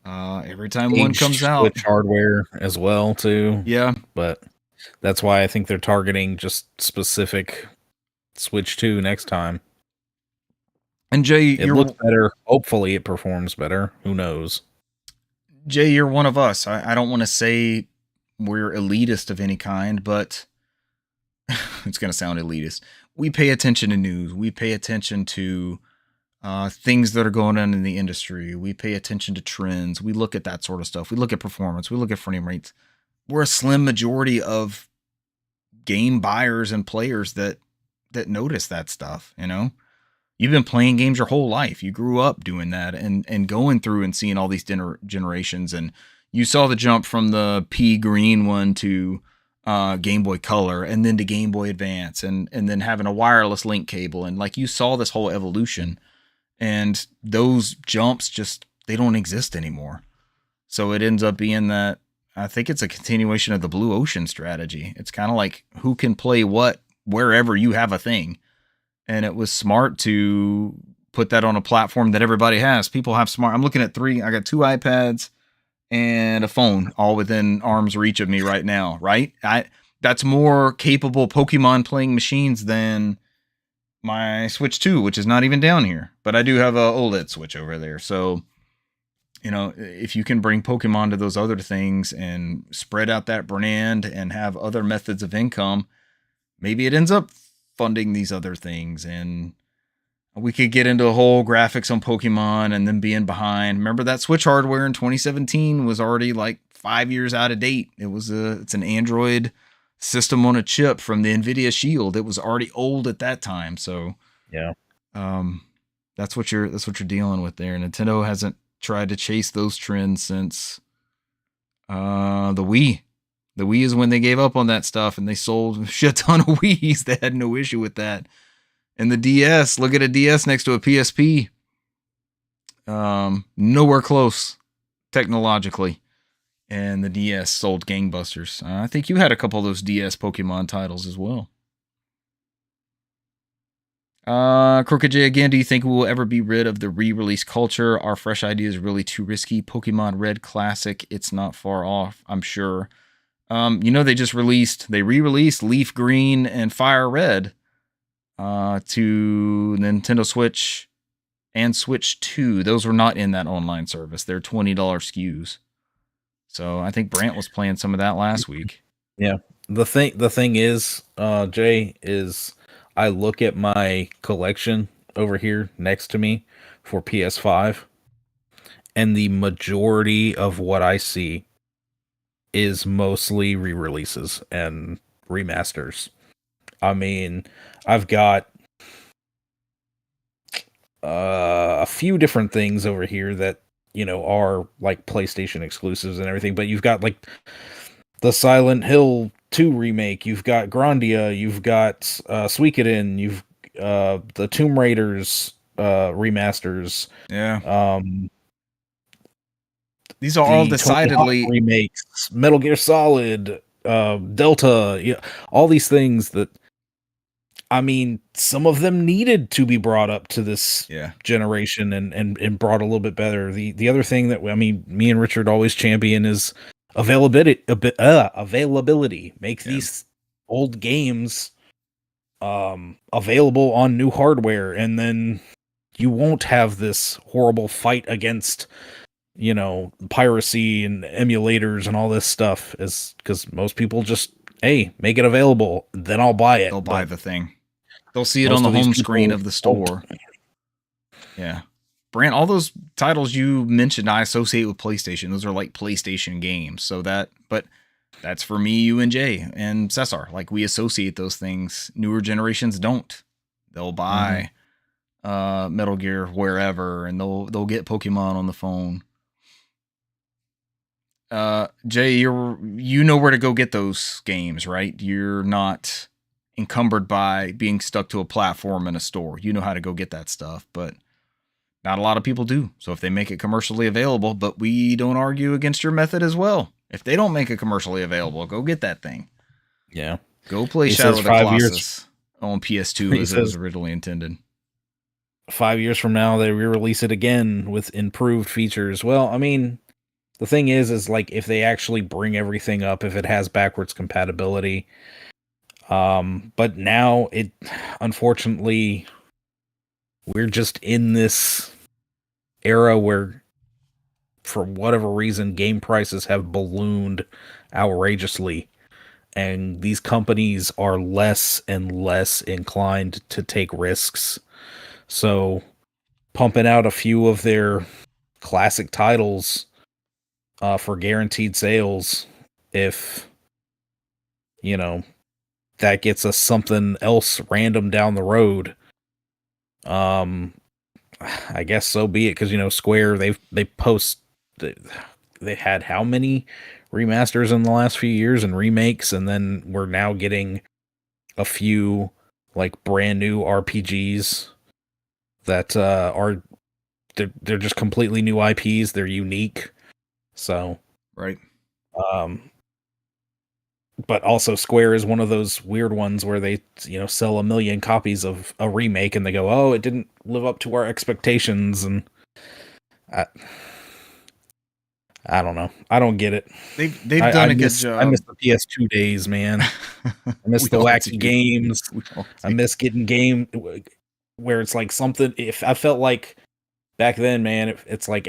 A: every time one comes out,
B: Switch hardware as well too.
A: Yeah,
B: but that's why I think they're targeting just specific Switch 2 next time.
A: And Jay,
B: it looks better. Hopefully it performs better. Who knows?
A: Jay, you're one of us. I don't want to say we're elitist of any kind, but it's going to sound elitist. We pay attention to news. We pay attention to things that are going on in the industry. We pay attention to trends. We look at that sort of stuff. We look at performance. We look at frame rates. We're a slim majority of game buyers and players that notice that stuff, You've been playing games your whole life. You grew up doing that and going through and seeing all these generations. And you saw the jump from the pea green one to Game Boy Color, and then to Game Boy Advance, and then having a wireless link cable, and like you saw this whole evolution, and those jumps just they don't exist anymore. So it ends up being that I think it's a continuation of the blue ocean strategy. It's kind of like who can play what wherever you have a thing. And it was smart to put that on a platform that everybody has. People have smart. I'm looking at I got 2 iPads and a phone all within arm's reach of me right now, right? That's more capable Pokemon playing machines than my Switch 2, which is not even down here. But I do have a OLED Switch over there. So, if you can bring Pokemon to those other things and spread out that brand and have other methods of income, maybe it ends up funding these other things. And we could get into a whole graphics on Pokemon and then being behind. Remember that Switch hardware in 2017 was already like 5 years out of date. It's an Android system on a chip from the Nvidia Shield. It was already old at that time. So
B: yeah,
A: that's what you're dealing with there. Nintendo hasn't tried to chase those trends since the Wii. The Wii is when they gave up on that stuff and they sold a shit ton of Wiis. They had no issue with that. And the DS, look at a DS next to a PSP. Nowhere close technologically. And the DS sold gangbusters. I think you had a couple of those DS Pokemon titles as well. Crooked J again, do you think we will ever be rid of the re-release culture? Our fresh idea is really too risky. Pokemon Red Classic, it's not far off, I'm sure. They re-released Leaf Green and Fire Red to Nintendo Switch and Switch 2. Those were not in that online service. They're $20 SKUs. So I think Brant was playing some of that last week.
B: Yeah. The thing is, Jay, is I look at my collection over here next to me for PS5, and the majority of what I see is mostly re-releases and remasters. I mean, I've got a few different things over here that, are like PlayStation exclusives and everything, but you've got like the Silent Hill 2 remake, you've got Grandia, you've got Suikoden, you've the Tomb Raiders remasters.
A: Yeah. These are all decidedly
B: remakes, Metal Gear Solid, Delta, all these things that, I mean, some of them needed to be brought up to this generation and brought a little bit better. The other thing that, me and Richard always champion is availability. Make these old games available on new hardware, and then you won't have this horrible fight against piracy and emulators and all this stuff, is because most people just, hey, make it available, then I'll buy it.
A: They'll buy the thing. They'll see it on the home screen of the store. Yeah. Brant, all those titles you mentioned I associate with PlayStation. Those are like PlayStation games. But that's for me, you, and Jay, and Cesar. Like, we associate those things. Newer generations don't. They'll buy Metal Gear wherever, and they'll get Pokemon on the phone. Jay, you know where to go get those games, right? You're not encumbered by being stuck to a platform in a store. You know how to go get that stuff, but not a lot of people do. So if they make it commercially available, but we don't argue against your method as well. If they don't make it commercially available, go get that thing.
B: Yeah.
A: Go play Shadow of the Colossus on PS2 as it was originally intended.
B: 5 years from now, they re-release it again with improved features. Well, I mean, the thing is like, if they actually bring everything up, if it has backwards compatibility. But now unfortunately, we're just in this era where, for whatever reason, game prices have ballooned outrageously, and these companies are less and less inclined to take risks. So pumping out a few of their classic titles for guaranteed sales, if that gets us something else random down the road, I guess so be it. Because Square, they had how many remasters in the last few years and remakes, and then we're now getting a few like brand new RPGs that are they're just completely new IPs. They're unique. So
A: right.
B: But also Square is one of those weird ones where they, sell 1 million copies of a remake and they go, "Oh, it didn't live up to our expectations." And I don't know. I don't get it.
A: They've done a good job.
B: I miss the PS2 days, man. I miss the wacky games. I miss getting game where it's like something. If I felt like back then, man, it's like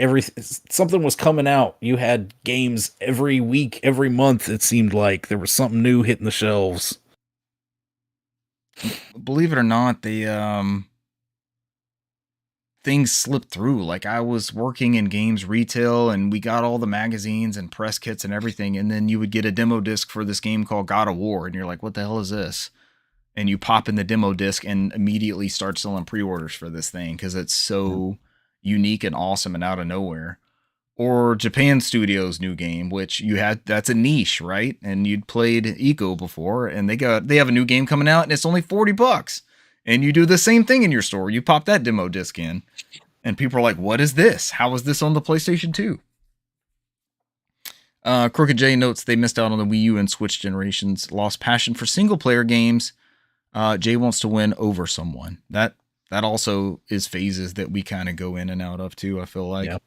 B: something was coming out. You had games every week, every month. It seemed like there was something new hitting the shelves.
A: Believe it or not, things slipped through. Like, I was working in games retail and we got all the magazines and press kits and everything. And then you would get a demo disc for this game called God of War. And you're like, what the hell is this? And you pop in the demo disc and immediately start selling pre-orders for this thing because it's so unique and awesome and out of nowhere. Or Japan Studios' new game, which that's a niche, right? And you'd played Eco before, and they have a new game coming out and it's only $40. And you do the same thing in your store. You pop that demo disc in, and people are like, what is this? How is this on the PlayStation 2? Crooked J notes they missed out on the Wii U and Switch generations, lost passion for single-player games. Jay wants to win over someone. That also is phases that we kind of go in and out of, too, I feel like. Yep.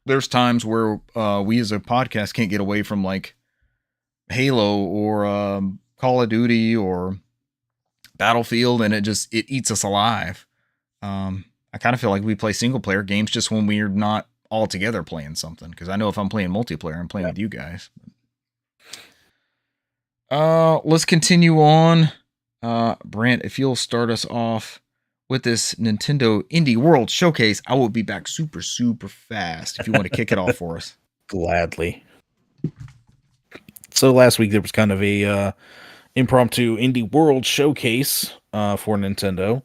A: There's times where we as a podcast can't get away from, like, Halo or Call of Duty or Battlefield, and it eats us alive. I kind of feel like we play single player games just when we're not all together playing something, because I know if I'm playing multiplayer, I'm playing with you guys. Let's continue on. Brant, if you'll start us off with this Nintendo Indie World Showcase, I will be back super, super fast if you want to kick it off for us.
B: Gladly. So last week there was kind of a impromptu Indie World Showcase for Nintendo.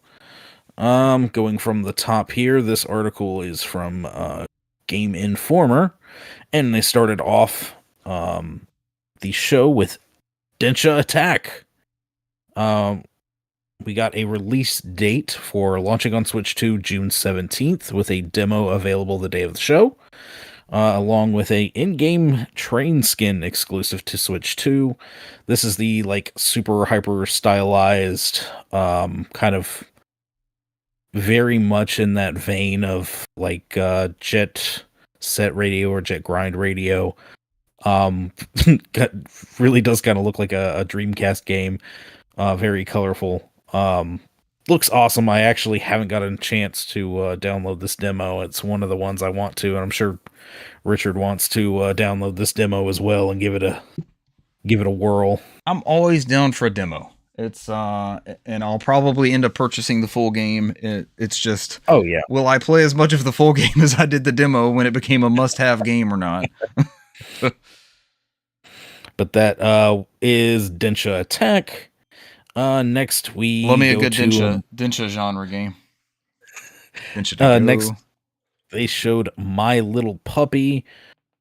B: Going from the top here, this article is from Game Informer, and they started off the show with Densha Attack. We got a release date for launching on Switch 2 June 17th with a demo available the day of the show, along with a in-game train skin exclusive to Switch 2. This is the like super hyper stylized, kind of very much in that vein of like Jet Set Radio or Jet Grind Radio. Really does kind of look like a Dreamcast game. Very colorful. Looks awesome. I actually haven't gotten a chance to download this demo. It's one of the ones I want to, and I'm sure Richard wants to download this demo as well and give it a whirl.
A: I'm always down for a demo. It's and I'll probably end up purchasing the full game. It's just,
B: oh yeah,
A: will I play as much of the full game as I did the demo when it became a must-have game or not?
B: But that is Densha Attack. Next we
A: love me a good Densha genre game.
B: Densha next they showed My Little Puppy.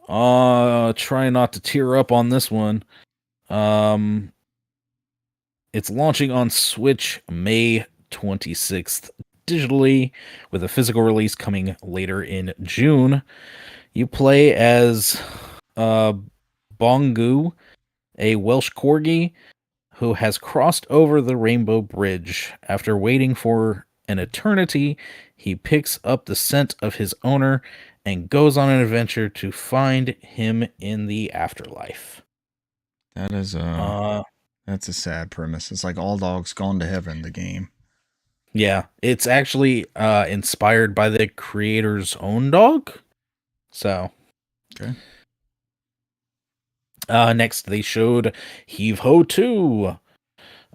B: Try not to tear up on this one. It's launching on Switch May 26th digitally, with a physical release coming later in June. You play as Bongu, a Welsh corgi who has crossed over the Rainbow Bridge. After waiting for an eternity, he picks up the scent of his owner and goes on an adventure to find him in the afterlife.
A: That is that's a sad premise. It's like All Dogs Gone to Heaven, the game.
B: Yeah, it's actually inspired by the creator's own dog. So,
A: okay.
B: Next, they showed Heave Ho 2,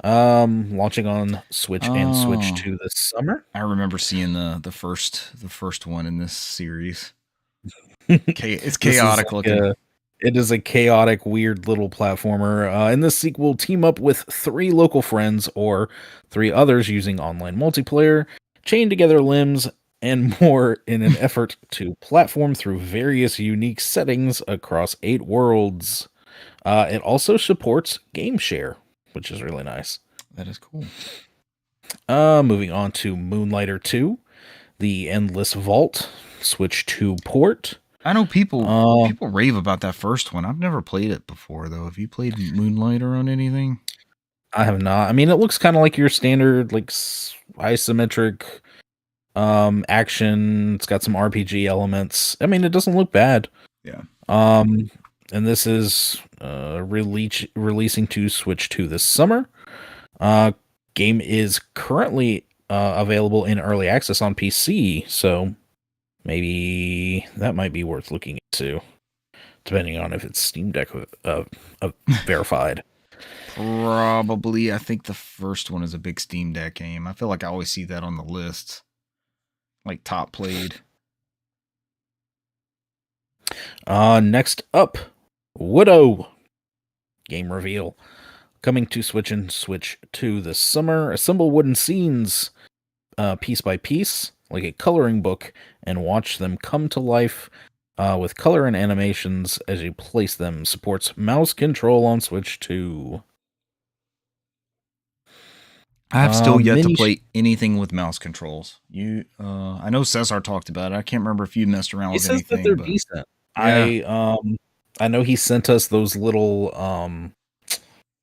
B: launching on Switch and Switch 2 this summer.
A: I remember seeing the first one in this series. It's chaotic looking.
B: It is a chaotic, weird little platformer. In this sequel, team up with 3 local friends or 3 others using online multiplayer, chain together limbs and more in an effort to platform through various unique settings across 8 worlds. It also supports Game Share, which is really nice.
A: That is cool.
B: Moving on to Moonlighter 2, the Endless Vault, Switch 2 port.
A: I know people rave about that first one. I've never played it before, though. Have you played Moonlighter on anything?
B: I have not. I mean, it looks kind of like your standard, like, isometric action. It's got some RPG elements. I mean, it doesn't look bad.
A: Yeah.
B: And this is releasing to Switch 2 this summer. Game is currently available in early access on PC, so maybe that might be worth looking into, depending on if it's Steam Deck verified.
A: Probably. I think the first one is a big Steam Deck game. I feel like I always see that on the list, like top played.
B: Next up, Widow game reveal. Coming to Switch and Switch 2 this summer. Assemble wooden scenes piece by piece, like a coloring book, and watch them come to life with color and animations as you place them. Supports mouse control on Switch 2.
A: I have still yet to play anything with mouse controls. I know Cesar talked about it. I can't remember if you messed around with anything.
B: He says that they're decent. Yeah. I know he sent us those little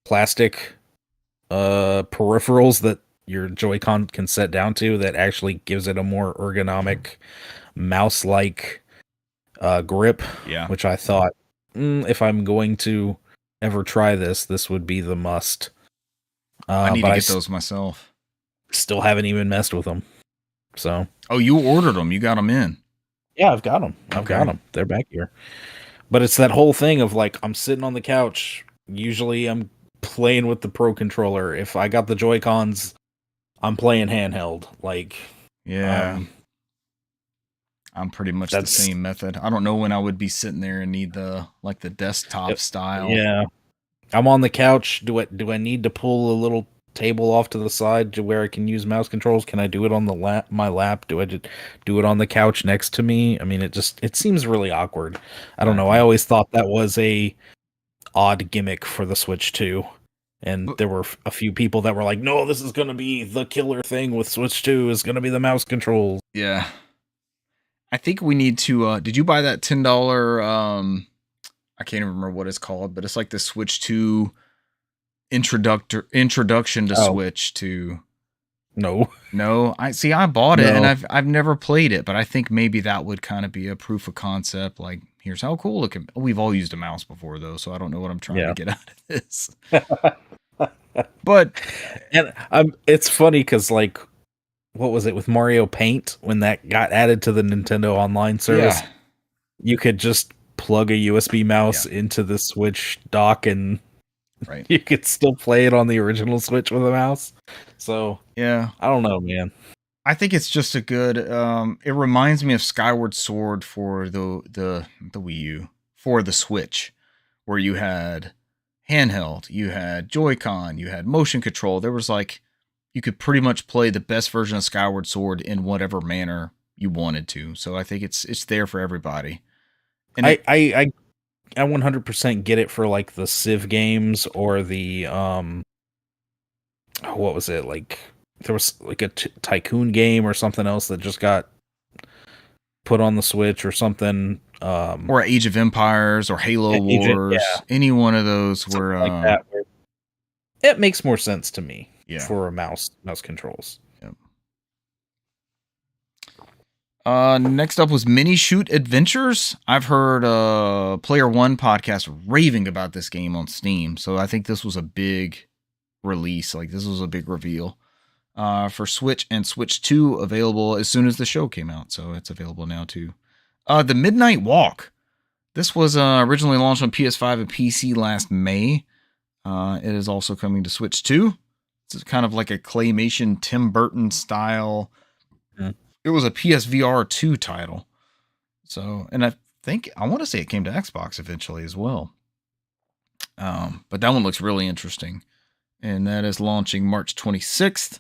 B: plastic peripherals that your Joy-Con can set down to that actually gives it a more ergonomic mouse-like grip.
A: Yeah.
B: Which I thought, if I'm going to ever try this would be the must.
A: I need to get those myself.
B: Still haven't even messed with them. So.
A: Oh, you ordered them. You got them in.
B: Yeah, I've got them. I've got them. They're back here. But it's that whole thing of like, I'm sitting on the couch. Usually I'm playing with the Pro Controller. If I got the Joy-Cons, I'm playing handheld. Like,
A: yeah. I'm pretty much the same method. I don't know when I would be sitting there and need the desktop style.
B: Yeah. I'm on the couch. Do I need to pull a little table off to the side to where I can use mouse controls? Can I do it on the my lap? Do I just do it on the couch next to me? I mean, it seems really awkward. I don't know. I always thought that was a odd gimmick for the Switch 2. And there were a few people that were like, no, this is going to be the killer thing with Switch 2 is going to be the mouse controls.
A: Yeah. I think we need to, did you buy that $10, I can't even remember what it's called, but it's like the Switch 2 introduction to Switch 2.
B: No.
A: I bought it and I've never played it, but I think maybe that would kind of be a proof of concept. Like, here's how cool it can. We've all used a mouse before though, so I don't know what I'm trying to get out of this. But
B: it's funny because like, what was it with Mario Paint when that got added to the Nintendo Online service? Yeah. You could just plug a USB mouse into the Switch dock and you could still play it on the original Switch with a mouse. So
A: yeah,
B: I don't know, man.
A: I think it's just a good. It reminds me of Skyward Sword for the Wii U, for the Switch, where you had handheld, you had Joy-Con, you had motion control. There was like, you could pretty much play the best version of Skyward Sword in whatever manner you wanted to. So I think it's there for everybody. And
B: I 100% get it for like the Civ games or the what was it, like there was like a tycoon game or something else that just got put on the Switch or something,
A: or Age of Empires or Halo Wars, any one of those were
B: like that, where it makes more sense to me for a mouse controls.
A: Next up was Mini Shoot Adventures. I've heard Player One podcast raving about this game on Steam, so I think this was a big release. Like, this was a big reveal for Switch and Switch 2, available as soon as the show came out, so it's available now too. The Midnight Walk. This was originally launched on PS5 and PC last May. It is also coming to Switch 2. It's kind of like a claymation Tim Burton style. It was a PSVR 2 title. So, and I want to say it came to Xbox eventually as well. But that one looks really interesting. And that is launching March 26th.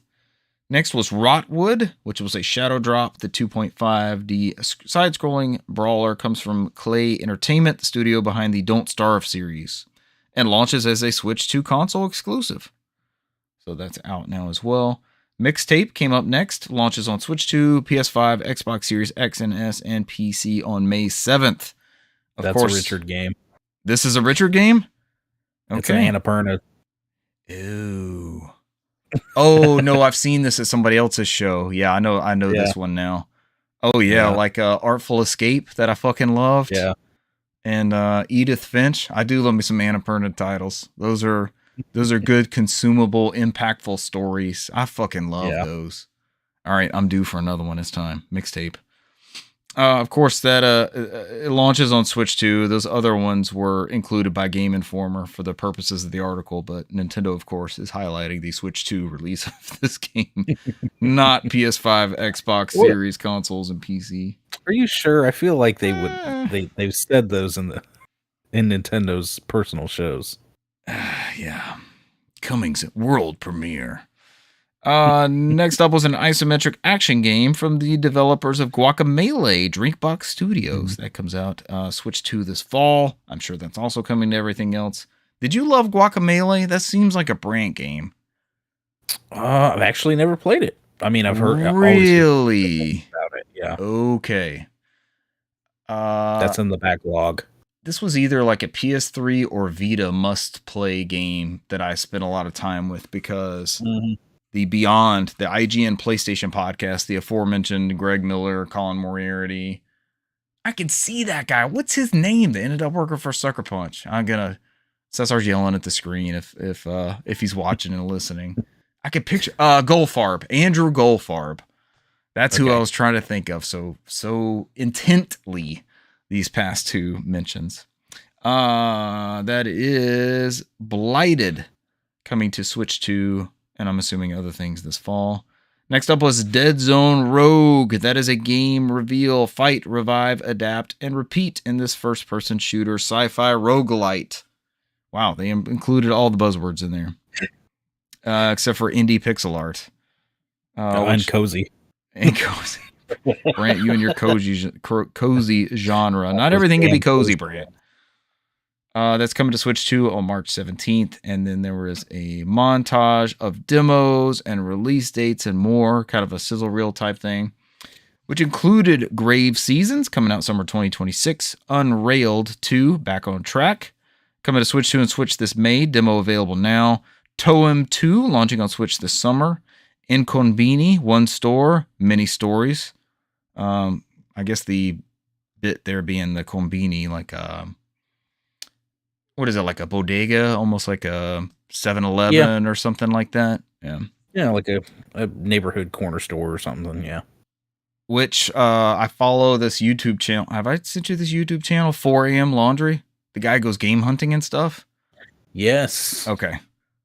A: Next was Rotwood, which was a shadow drop. The 2.5D side-scrolling brawler comes from Clay Entertainment, the studio behind the Don't Starve series, and launches as a Switch 2 console exclusive. So that's out now as well. Mixtape came up next, launches on Switch 2, PS5, Xbox Series X and S, and PC on May 7th.
B: Of course, a Richard game.
A: This is a Richard game?
B: Okay. It's an Annapurna.
A: Ew. Oh no, I've seen this at somebody else's show. Yeah, I know this one now. Oh yeah, like Artful Escape that I fucking loved.
B: Yeah.
A: And Edith Finch. I do love me some Annapurna titles. Those are good, consumable, impactful stories. I fucking love those. All right, I'm due for another one. It's time. Mixtape. Of course, that it launches on Switch 2. Those other ones were included by Game Informer for the purposes of the article, but Nintendo, of course, is highlighting the Switch 2 release of this game, not PS5, Xbox Series consoles, and PC.
B: Are you sure? I feel like they would. They've said those in Nintendo's personal shows.
A: Yeah, coming world premiere. Next up was an isometric action game from the developers of Guacamelee, Drinkbox Studios. That comes out Switch 2 this fall. I'm sure that's also coming to everything else. Did you love Guacamelee? That seems like a Brant game.
B: I've actually never played it. I mean, I've heard
A: really
B: about it. Yeah.
A: Okay.
B: That's in the backlog.
A: This was either like a PS3 or Vita must-play game that I spent a lot of time with because the Beyond, the IGN PlayStation podcast, the aforementioned Greg Miller, Colin Moriarty. I can see that guy. What's his name that ended up working for Sucker Punch? Cesar's yelling at the screen if he's watching and listening. I could picture Goldfarb, Andrew Goldfarb. That's who I was trying to think of so intently these past two mentions. That is Blighted, coming to Switch 2, and I'm assuming other things this fall. Next up was Dead Zone Rogue. That is a game reveal, fight, revive, adapt, and repeat in this first-person shooter sci-fi roguelite. Wow, they included all the buzzwords in there. Except for indie pixel art.
B: And cozy.
A: And cozy. Brant, you and your cozy genre. Not everything can be cozy, Brant. That's coming to Switch 2 on March 17th. And then there was a montage of demos and release dates and more, kind of a sizzle reel type thing, which included Grave Seasons, coming out summer 2026, Unrailed 2, back on track, coming to Switch 2 and Switch this May, demo available now, Toem 2, launching on Switch this summer, Inconbini, One Store, Mini Stories. I guess the bit there being the Combini, like what is it, like a bodega, almost like a 7-Eleven or something like that.
B: Yeah, like a neighborhood corner store or something. Yeah.
A: Which I follow this YouTube channel. Have I sent you this YouTube channel? 4 a.m. Laundry. The guy goes game hunting and stuff.
B: Yes.
A: Okay.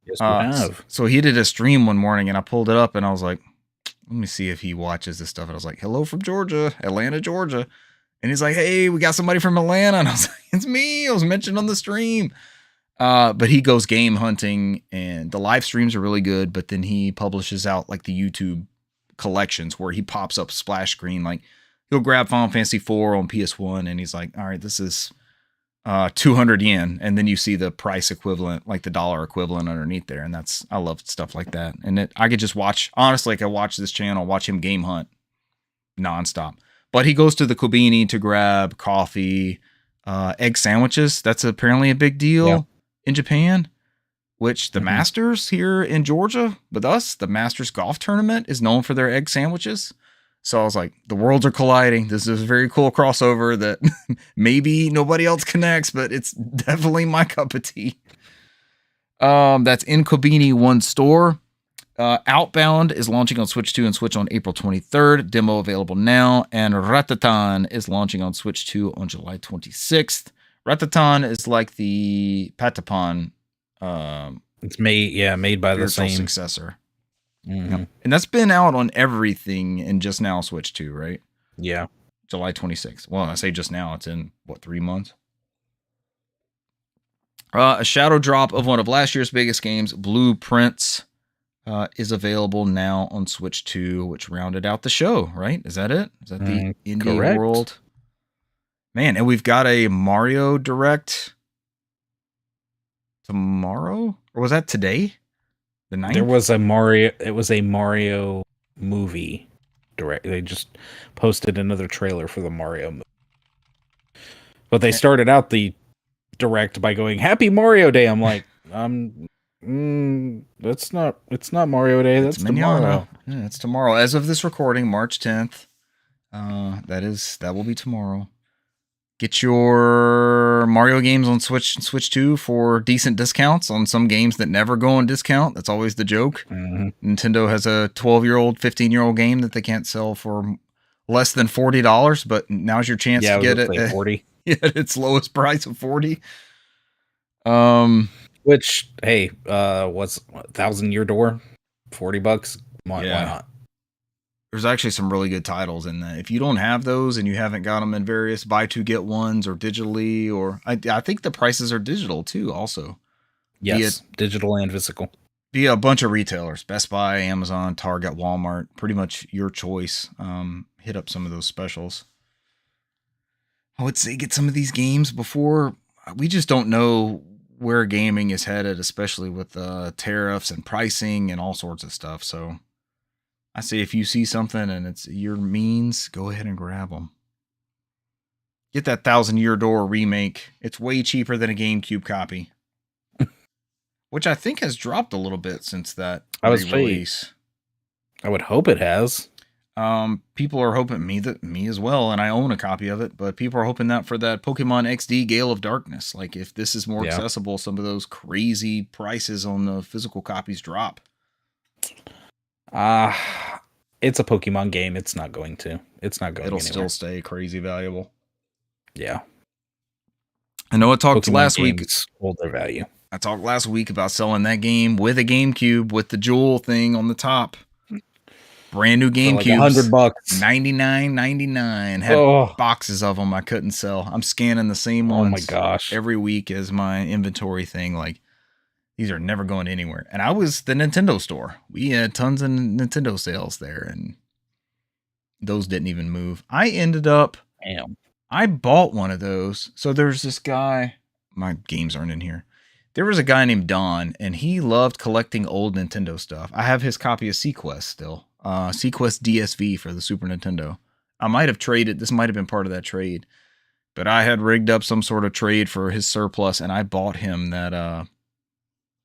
B: Yes, we have.
A: So he did a stream one morning, and I pulled it up, and I was like, let me see if he watches this stuff. And I was like, hello from Georgia, Atlanta, Georgia. And he's like, hey, we got somebody from Atlanta. And I was like, it's me. I was mentioned on the stream. But he goes game hunting, and the live streams are really good. But then he publishes out like the YouTube collections where he pops up splash screen. Like he'll grab Final Fantasy 4 on PS1, and he's like, all right, this is 200 yen. And then you see the price equivalent, like the dollar equivalent underneath there. And I love stuff like that. And I could just watch, honestly, I could watch this channel, watch him game hunt nonstop. But he goes to the Kobini to grab coffee, egg sandwiches. That's apparently a big deal in Japan, which the Masters here in Georgia with us, the Masters golf tournament is known for their egg sandwiches. So I was like, the worlds are colliding. This is a very cool crossover that maybe nobody else connects, but it's definitely my cup of tea. That's Inkobini One Store. Outbound is launching on Switch 2 and Switch on April 23rd. Demo available now. And Ratatan is launching on Switch 2 on July 26th. Ratatan is like the Patapon.
B: It's made by the same
A: successor. And that's been out on everything and just now Switch 2, right?
B: Yeah.
A: July 26th. Well, I say just now, it's in, 3 months? A shadow drop of one of last year's biggest games, Blueprints. is available now on Switch 2, which rounded out the show, right? Is that it? Is that the Indie
B: correct.
A: World? Man, and we've got a Mario Direct tomorrow? Or was that today? The 9th?
B: There was a Mario. It was a Mario movie direct. They just posted another trailer for the Mario movie. But they started out the direct by going "Happy Mario Day." I'm like, it's not Mario Day. That's tomorrow.
A: Yeah, it's tomorrow. As of this recording, March 10th. That will be tomorrow. Get your Mario games on Switch 2 for decent discounts on some games that never go on discount. That's always the joke.
B: Mm-hmm.
A: Nintendo has a 12-year-old, 15-year-old game that they can't sell for less than $40, but now's your chance to get it
B: at 40.
A: At its lowest price of 40.
B: Which, hey, was 1,000 Year Door, $40. Why not?
A: There's actually some really good titles in that. If you don't have those and you haven't got them in various buy two get ones or digitally, or I think the prices are digital too. Also,
B: yes, digital and physical.
A: Be a bunch of retailers: Best Buy, Amazon, Target, Walmart. Pretty much your choice. Hit up some of those specials. I would say get some of these games before. We just don't know where gaming is headed, especially with tariffs and pricing and all sorts of stuff. So I say if you see something and it's your means, go ahead and grab them. Get that 1,000 Year Door remake. It's way cheaper than a GameCube copy, which I think has dropped a little bit since that release.
B: I would hope it has.
A: People are hoping me as well, and I own a copy of it, but people are hoping that for that Pokemon XD Gale of Darkness. Like if this is more accessible, some of those crazy prices on the physical copies drop.
B: It's a Pokemon game. It's not going to. It'll
A: anywhere. Still stay crazy valuable.
B: Yeah.
A: I know I talked last week.
B: Hold their value.
A: I talked last week about selling that game with a GameCube with the jewel thing on the top. Brand new GameCube,
B: like $100,
A: $99.99. Had boxes of them I couldn't sell. I'm scanning the same ones.
B: Oh my gosh!
A: Every week as my inventory thing. Like these are never going anywhere. And I was the Nintendo store. We had tons of Nintendo sales there, and those didn't even move. I ended up.
B: Damn.
A: I bought one of those. So there's this guy. My games aren't in here. There was a guy named Don, and he loved collecting old Nintendo stuff. I have his copy of Sequest still. Sequest DSV for the Super Nintendo. I might have traded. This might have been part of that trade. But I had rigged up some sort of trade for his surplus, and I bought him that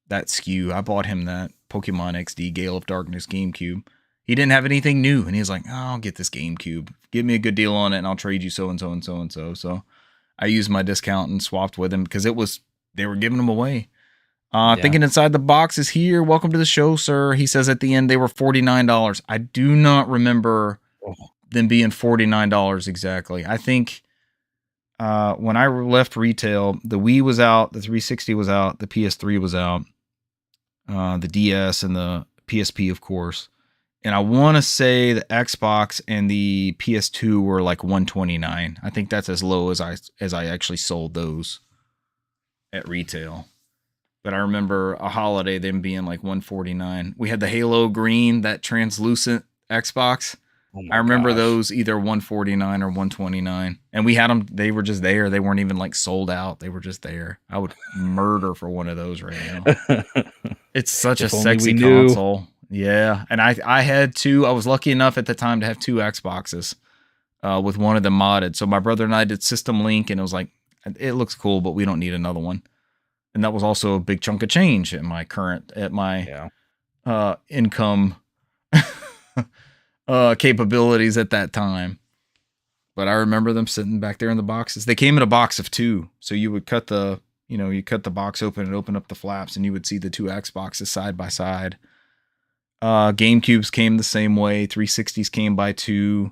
A: SKU. I bought him that Pokemon XD Gale of Darkness GameCube. He didn't have anything new, and he was like, oh, I'll get this GameCube. Give me a good deal on it, and I'll trade you so and so and so and so. So I used my discount and swapped with him because they were giving them away. Thinking inside the box is here. Welcome to the show, sir. He says at the end they were $49. I do not remember them being $49 exactly. I think when I left retail, the Wii was out, the 360 was out, the PS3 was out, the DS and the PSP, of course. And I want to say the Xbox and the PS2 were like $129. I think that's as low as I actually sold those at retail. But I remember a holiday them being like $149. We had the Halo Green, that translucent Xbox. I remember those either $149 or $129. And we had them, they were just there. They weren't even like sold out. They were just there. I would murder for one of those right now. It's such a sexy console. Yeah. And I had two. I was lucky enough at the time to have two Xboxes with one of them modded. So my brother and I did System Link, and it was like, it looks cool, but we don't need another one. And that was also a big chunk of change at my income capabilities at that time. But I remember them sitting back there in the boxes. They came in a box of two. So you would cut the box open and open up the flaps, and you would see the two Xboxes side by side. GameCubes came the same way. 360s came by two.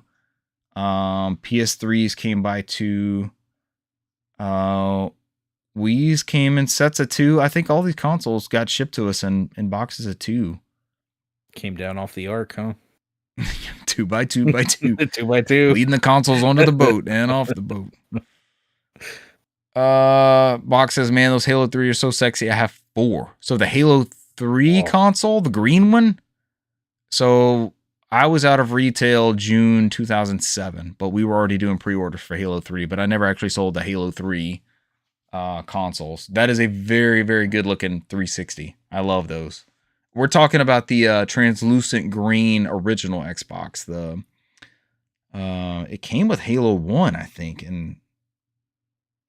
A: PS3s came by two. Wii's came in sets of two. I think all these consoles got shipped to us in boxes of two.
B: Came down off the ark, huh?
A: 2 by 2 by 2.
B: 2 by 2.
A: Leading the consoles onto the boat and off the boat. Box says, man, those Halo 3 are so sexy. I have 4. So the Halo 3 console, the green one. So I was out of retail June 2007, but we were already doing pre-orders for Halo 3, but I never actually sold the Halo 3 consoles. That is a very, very good looking 360. I love those. We're talking about the translucent green original Xbox. It came with Halo 1, I think, and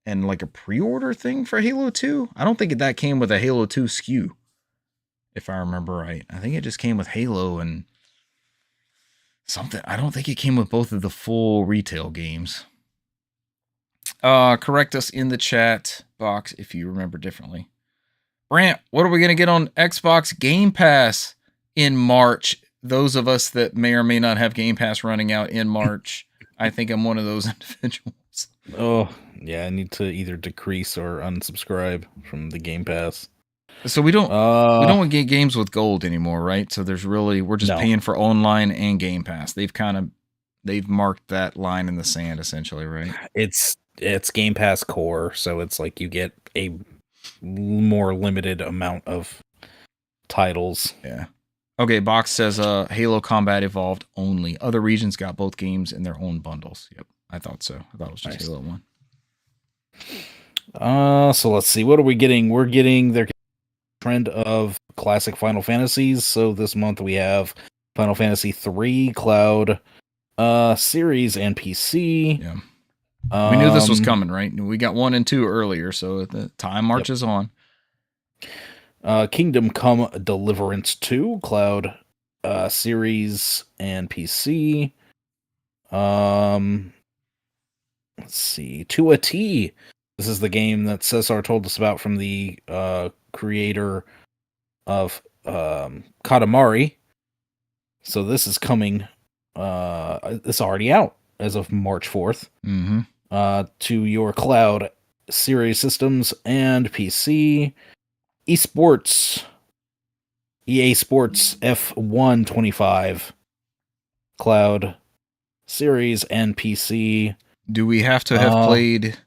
A: like a pre-order thing for Halo 2. I don't think that came with a Halo 2 SKU, if I remember right. I think it just came with Halo and something. I don't think it came with both of the full retail games. Correct us in the chat box if you remember differently. Brant, what are we going to get on Xbox Game Pass in March? Those of us that may or may not have Game Pass running out in March, I think I'm one of those individuals.
B: Oh, yeah, I need to either decrease or unsubscribe from the Game Pass.
A: So we don't get games with gold anymore, right? So we're just paying for online and Game Pass. They've marked that line in the sand essentially, right?
B: It's Game Pass Core, so it's like you get a more limited amount of titles.
A: Yeah. Okay, Box says Halo Combat Evolved only. Other regions got both games in their own bundles. Yep, I thought so. I thought it was just Halo
B: 1. So let's see. What are we getting? We're getting their trend of classic Final Fantasies. So this month we have Final Fantasy 3 Cloud Series and PC.
A: Yeah. We knew this was coming, right? We got 1 and 2 earlier, so the time marches on.
B: Kingdom Come Deliverance 2, Cloud Series and PC. Let's see. To a T. This is the game that Cesar told us about from the creator of Katamari. So this is coming. It's already out as of March 4th.
A: Mm-hmm.
B: To your cloud series systems and PC. Esports. EA Sports F1 25. Cloud series and PC.
A: Do we have to have played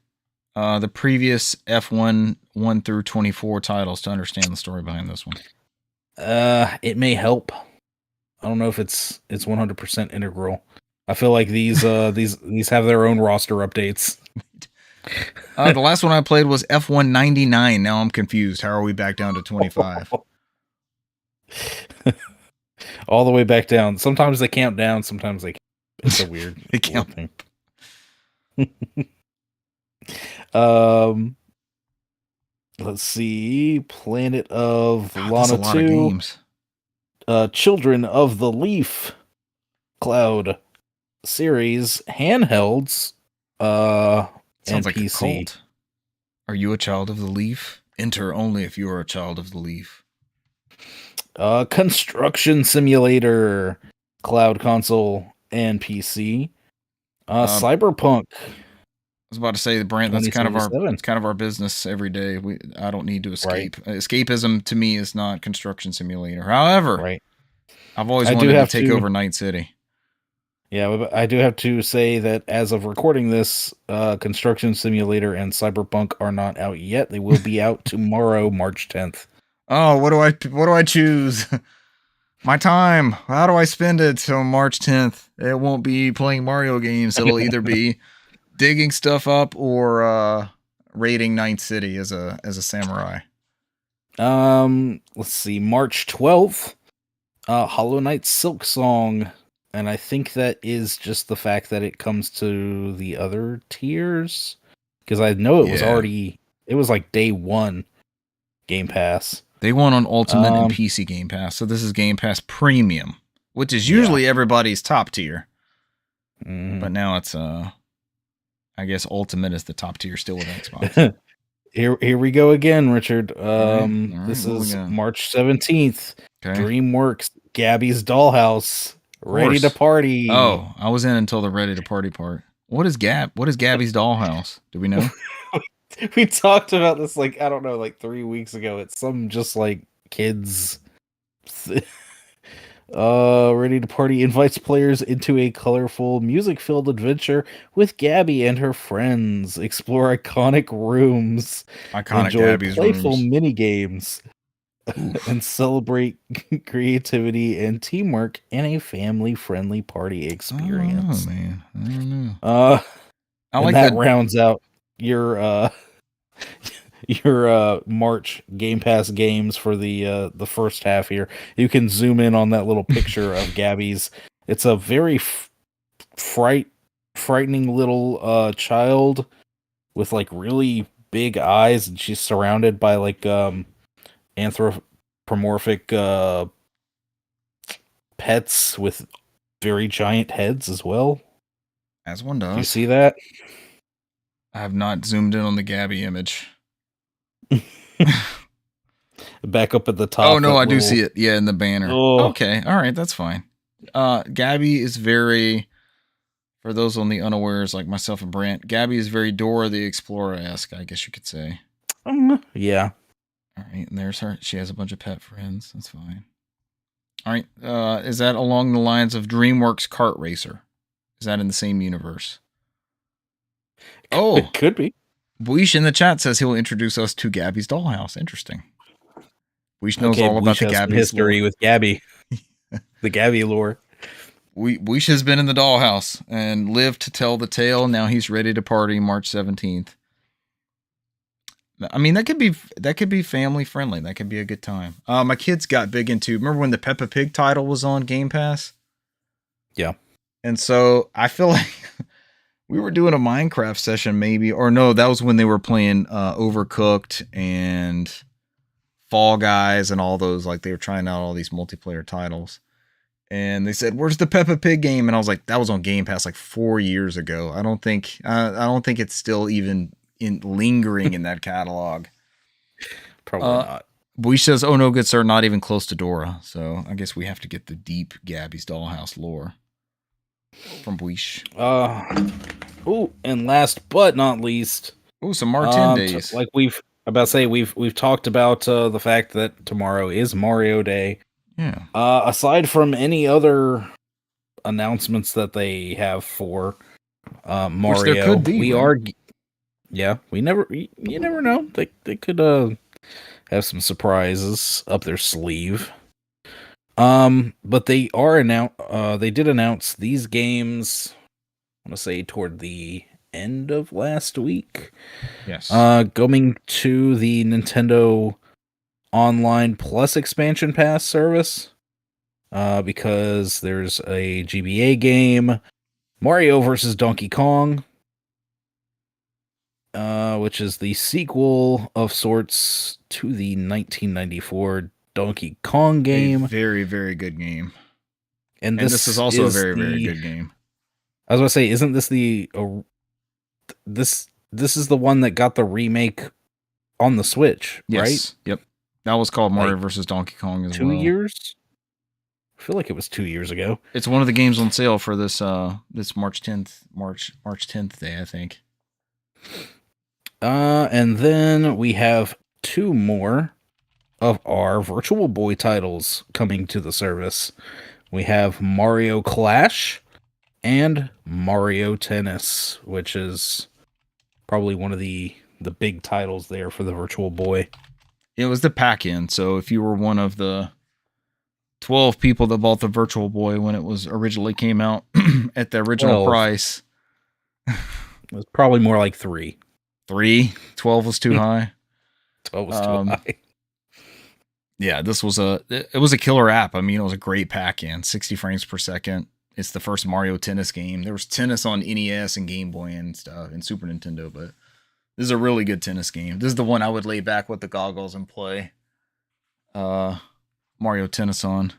A: the previous F1 1 through 24 titles to understand the story behind this one?
B: It may help. I don't know if it's 100% integral. I feel like these have their own roster updates.
A: The last one I played was F1 99. Now I'm confused. How are we back down to 25?
B: All the way back down. Sometimes they count down. Sometimes they. It's a weird.
A: They count.
B: Thing. Let's see. Planet of Lana 2. Children of the Leaf. Cloud series handhelds.
A: Sounds like
B: PC.
A: a cult. Are you a child of the Leaf? Enter only if you are a child of the Leaf.
B: Construction Simulator, Cloud Console and PC. Cyberpunk.
A: I was about to say, Brant, that's kind of our business every day. I don't need to escape. Right. Escapism to me is not Construction Simulator. However,
B: right.
A: I've always wanted to take over Night City.
B: Yeah, but I do have to say that as of recording this, Construction Simulator and Cyberpunk are not out yet. They will be out tomorrow, March 10th.
A: Oh, what do I choose? My time. How do I spend it till March 10th? It won't be playing Mario games. It'll either be digging stuff up or raiding Night City as a samurai.
B: Let's see, March 12th, Hollow Knight Silk Song. And I think that is just the fact that it comes to the other tiers. Because I know it was already... It was like day 1 Game Pass.
A: Day 1 on Ultimate and PC Game Pass. So this is Game Pass Premium. Which is usually everybody's top tier. Mm-hmm. But now it's... I guess Ultimate is the top tier still with Xbox.
B: Here we go again, Richard. Right, this is March 17th. Okay. DreamWorks Gabby's Dollhouse. Ready to Party.
A: Oh, I was in until the Ready to Party part. What is Gabby's Dollhouse? Do we know?
B: We talked about this like 3 weeks ago. It's some just like kids. Ready to Party invites players into a colorful, music-filled adventure with Gabby and her friends. Explore iconic rooms. Enjoy
A: Gabby's
B: playful
A: rooms.
B: mini games. and celebrate creativity and teamwork in a family-friendly party experience.
A: I don't know, man. I don't know. I
B: And
A: like
B: that
A: that.
B: rounds out your March Game Pass games for the first half here. You can zoom in on that little picture of Gabby's. It's a very frightening little child with like really big eyes, and she's surrounded by like anthropomorphic pets with very giant heads as well.
A: As one does.
B: Do you see that?
A: I have not zoomed in on the Gabby image.
B: Back up at the top.
A: Oh no, I do see it. Yeah, in the banner.
B: Oh.
A: Okay, all right, that's fine. Gabby is very, for those on the unawares like myself and Brant, Gabby is very Dora the Explorer-esque, I guess you could say.
B: Yeah.
A: All right, and there's her. She has a bunch of pet friends. That's fine. All right, is that along the lines of DreamWorks Kart Racer? Is that in the same universe? Oh,
B: it could be.
A: Buish in the chat says he'll introduce us to Gabby's Dollhouse. Interesting. Buish knows all about the Gabby's
B: history
A: lore.
B: With Gabby. The Gabby lore.
A: Buish has been in the Dollhouse and lived to tell the tale. Now he's ready to party March 17th. I mean, that could be family friendly. That could be a good time. My kids got big into, remember when the Peppa Pig title was on Game Pass?
B: Yeah.
A: And so I feel like we were doing a Minecraft session maybe, or no, that was when they were playing Overcooked and Fall Guys and all those, like they were trying out all these multiplayer titles. And they said, "Where's the Peppa Pig game?" And I was like, "That was on Game Pass like 4 years ago. I don't think it's still even lingering in that catalog."
B: Probably not.
A: Buish says, "Oh no, good sir, not even close to Dora." So I guess we have to get the deep Gabby's Dollhouse lore from Buish.
B: And last but not least,
A: some Martin days.
B: Like we've talked about the fact that tomorrow is Mario Day.
A: Yeah.
B: Aside from any other announcements that they have for Mario,
A: which there could be,
B: you never know. They could have some surprises up their sleeve. But they did announce these games, I want to say toward the end of last week.
A: Yes.
B: Going to the Nintendo Online Plus expansion pass service. Because there's a GBA game, Mario vs. Donkey Kong, which is the sequel of sorts to the 1994 Donkey Kong game.
A: A very, very good game.
B: And
A: this is also a very, very good game.
B: I was going to say, isn't this this is the one that got the remake on the Switch, right?
A: Yep. That was called Mario vs. Donkey Kong as well.
B: 2 years? I feel like it was 2 years ago.
A: It's one of the games on sale for this March 10th day, I think.
B: And then we have 2 more of our Virtual Boy titles coming to the service. We have Mario Clash and Mario Tennis, which is probably one of the big titles there for the Virtual Boy.
A: It was the pack-in, so if you were one of the 12 people that bought the Virtual Boy when it was originally came out at the original price.
B: It was probably more like 3.
A: 3? 12 was too high?
B: 12 was too high.
A: Yeah, it was a killer app. I mean, it was a great pack-in, 60 frames per second. It's the first Mario Tennis game. There was tennis on NES and Game Boy and stuff and Super Nintendo, but this is a really good tennis game. This is the one I would lay back with the goggles and play Mario Tennis on.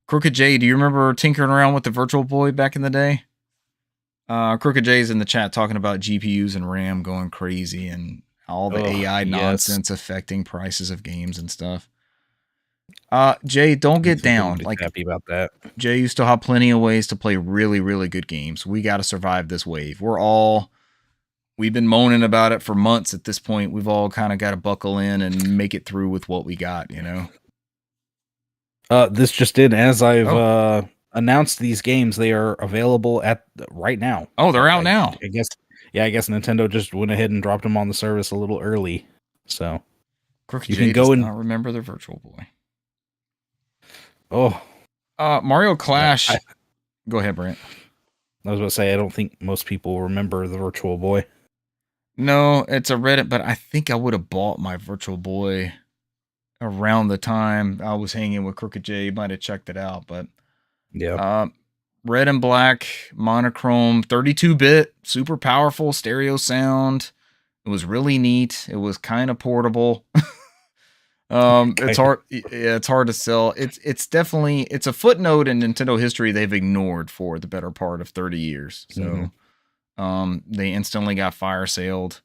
A: Crooked J, do you remember tinkering around with the Virtual Boy back in the day? Crooked J's in the chat talking about GPUs and RAM going crazy and all the AI nonsense affecting prices of games and stuff. Jay, don't get down. Like,
B: happy about that.
A: Jay, you still have plenty of ways to play really, really good games. We got to survive this wave. We've been moaning about it for months at this point. We've all kind of got to buckle in and make it through with what we got, you know?
B: This just in, as I've announced these games, they are available right now.
A: Oh, they're out now.
B: I guess Nintendo just went ahead and dropped them on the service a little early. So
A: Crooked J does not remember the Virtual Boy.
B: Oh.
A: Mario Clash. Go ahead, Brent.
B: I was about to say, I don't think most people remember the Virtual Boy.
A: No, it's a Reddit, but I think I would have bought my Virtual Boy around the time I was hanging with Crooked J. You might have checked it out, but
B: yeah.
A: Red and black, monochrome, 32-bit, super powerful stereo sound. It was really neat. It was kind of portable. It's hard. Yeah, it's hard to sell. It's definitely a footnote in Nintendo history they've ignored for the better part of 30 years. So, they instantly got fire saled,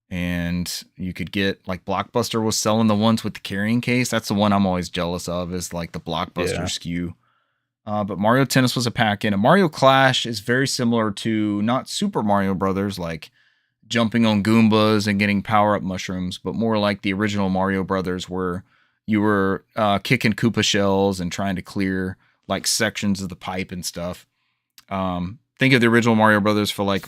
A: and you could get like Blockbuster was selling the ones with the carrying case. That's the one I'm always jealous of, is like the Blockbuster SKU. But Mario Tennis was a pack-in. And Mario Clash is very similar to not Super Mario Brothers, like jumping on Goombas and getting power-up mushrooms, but more like the original Mario Brothers, where you were kicking Koopa shells and trying to clear like sections of the pipe and stuff. Think of the original Mario Brothers for like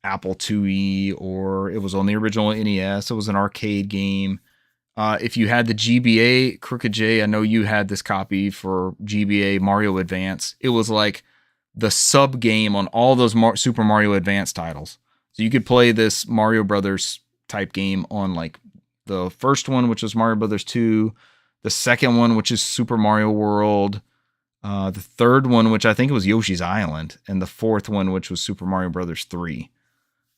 A: Apple IIe, or it was on the original NES. It was an arcade game. If you had the GBA, Crooked J, I know you had this copy for GBA Mario Advance. It was like the sub game on all those Super Mario Advance titles. So you could play this Mario Brothers type game on like the first one, which was Mario Brothers 2, the second one, which is Super Mario World, the third one, which I think was Yoshi's Island, and the fourth one, which was Super Mario Brothers 3.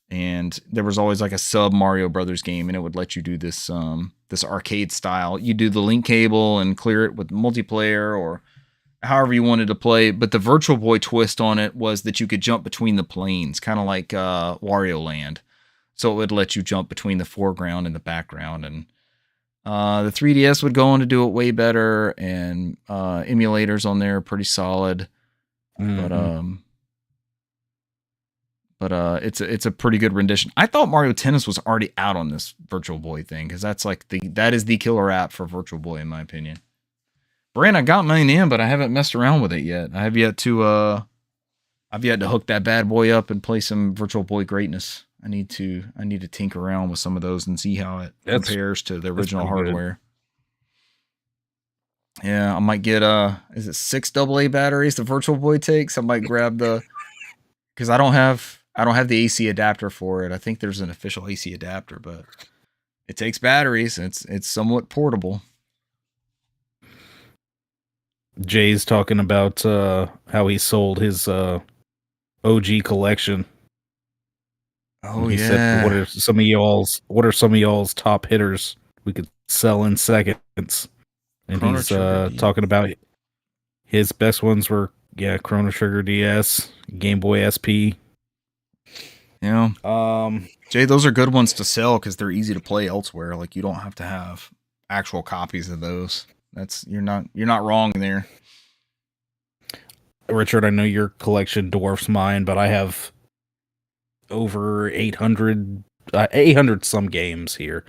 A: And there was always like a sub Mario Brothers game, and it would let you do this this arcade style. You do the link cable and clear it with multiplayer or however you wanted to play. But the Virtual Boy twist on it was that you could jump between the planes, kind of like Wario Land. So it would let you jump between the foreground and the background. And the 3DS would go on to do it way better, and emulators on there are pretty solid. But it's a pretty good rendition. I thought Mario Tennis was already out on this Virtual Boy thing, because that's like that is the killer app for Virtual Boy in my opinion. Brand, I got mine in, but I haven't messed around with it yet. I have yet to hook that bad boy up and play some Virtual Boy greatness. I need to tinker around with some of those and see how it compares to the original hardware. Good. Yeah, I might get is it 6 AA batteries the Virtual Boy takes? I might grab because I don't have the AC adapter for it. I think there's an official AC adapter, but it takes batteries. It's somewhat portable.
B: Jay's talking about how he sold his OG collection.
A: Oh,
B: he said, what are some of y'all's top hitters we could sell in seconds? And Chrono he's talking about his best ones were Chrono Trigger DS, Game Boy SP.
A: Yeah. Jay, those are good ones to sell because they're easy to play elsewhere. Like, you don't have to have actual copies of those. You're not wrong there.
B: Richard, I know your collection dwarfs mine, but I have over 800 some games here.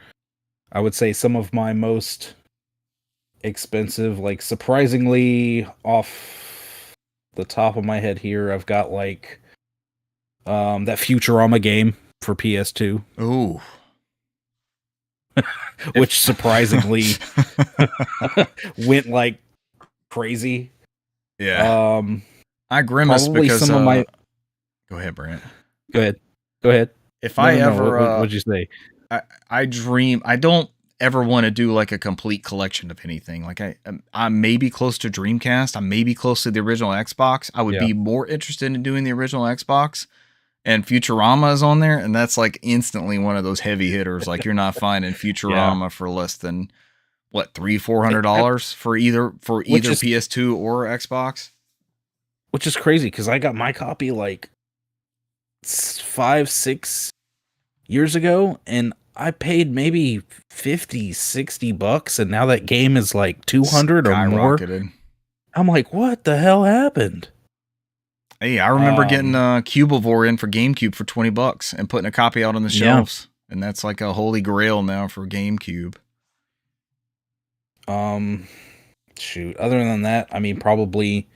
B: I would say some of my most expensive, like surprisingly off the top of my head here, I've got like that Futurama game for PS2.
A: Oh.
B: Which surprisingly went like crazy.
A: Yeah. I grimace because
B: some of my.
A: Go ahead, Brent.
B: Go ahead.
A: If I ever,
B: what'd you say?
A: I dream. I don't ever want to do like a complete collection of anything. Like I may be close to Dreamcast. I may be close to the original Xbox. I would be more interested in doing the original Xbox. And Futurama is on there, and that's like instantly one of those heavy hitters. Like, you're not finding Futurama for less than what, $300-$400 for either PS2 or Xbox.
B: Which is crazy because I got my copy like 5-6 years ago, and I paid maybe $50-$60, and now that game is like $200 or more. I'm like, what the hell happened?
A: Hey, I remember getting Cubivore in for GameCube for $20 and putting a copy out on the shelves. And that's like a holy grail now for GameCube.
B: Shoot. Other than that, I mean, probably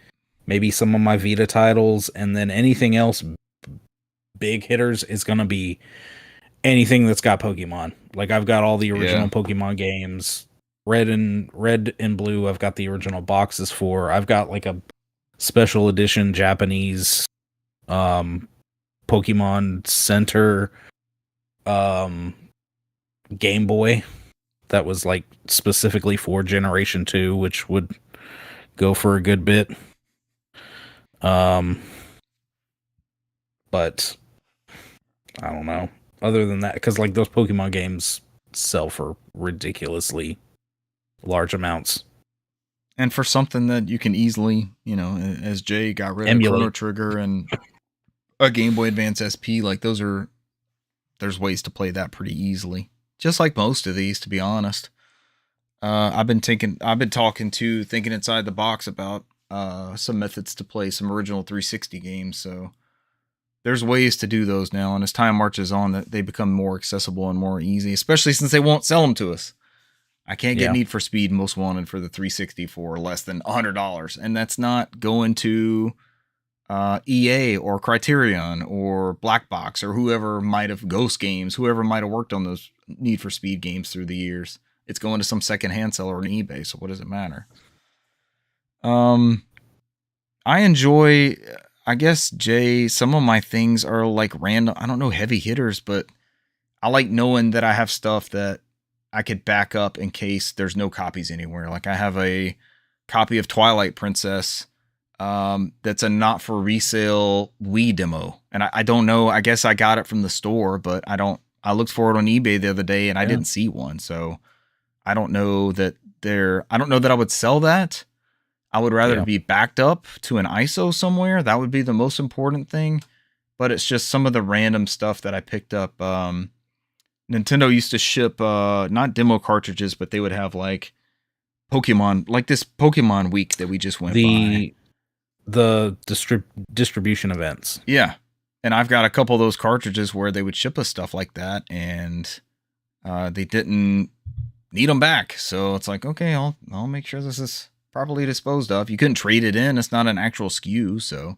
B: maybe some of my Vita titles, and then anything else big hitters is going to be anything that's got Pokemon. Like I've got all the original Pokemon games, red and blue. I've got the original boxes for. I've got like a special edition Japanese Pokemon Center Game Boy that was like specifically for Generation 2, which would go for a good bit. But I don't know. Other than that, because like those Pokemon games sell for ridiculously large amounts.
A: And for something that you can easily, as Jay got rid of Chrono Trigger and a Game Boy Advance SP, like there's ways to play that pretty easily. Just like most of these, to be honest. I've been thinking inside the box about some methods to play some original 360 games. So there's ways to do those now, and as time marches on, that they become more accessible and more easy, especially since they won't sell them to us. I can't get Need for Speed Most Wanted for the 360 for less than $100, and that's not going to EA or Criterion or Black Box or whoever might have whoever might have worked on those Need for Speed games through the years. It's going to some secondhand seller on eBay, so what does it matter? I enjoy, I guess, Jay, some of my things are like random, I don't know, heavy hitters, but I like knowing that I have stuff that I could back up in case there's no copies anywhere. Like I have a copy of Twilight Princess that's a not for resale Wii demo. And I don't know, I guess I got it from the store, but I looked for it on eBay the other day and I didn't see one. So I don't know that I would sell that. I would rather be backed up to an ISO somewhere. That would be the most important thing. But it's just some of the random stuff that I picked up. Nintendo used to ship not demo cartridges, but they would have like Pokemon, like this Pokemon week that we just went by.
B: The distribution events.
A: Yeah. And I've got a couple of those cartridges where they would ship us stuff like that, and they didn't need them back. So it's like, okay, I'll make sure this is properly disposed of. You couldn't trade it in. It's not an actual SKU. So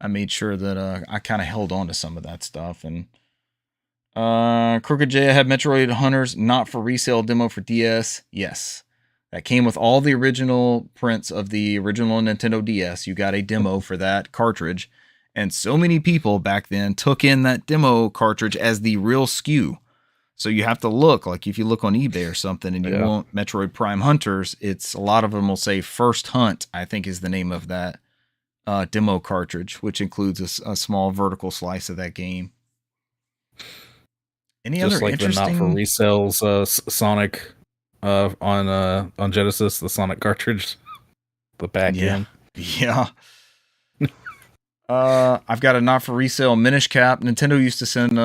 A: I made sure that I kind of held on to some of that stuff. And Crooked J, I had Metroid Hunters not for resale demo for DS. Yes. That came with all the original prints of the original Nintendo DS. You got a demo for that cartridge. And so many people back then took in that demo cartridge as the real SKU. So you have to look, like if you look on eBay or something and you want Metroid Prime Hunters, it's a lot of them will say First Hunt, I think is the name of that demo cartridge, which includes a small vertical slice of that game. Any
B: just
A: other
B: like
A: interesting...
B: the not for resales Sonic on Genesis, the Sonic cartridge, the back end.
A: Yeah. I've got a not for resale Minish Cap. Nintendo used to send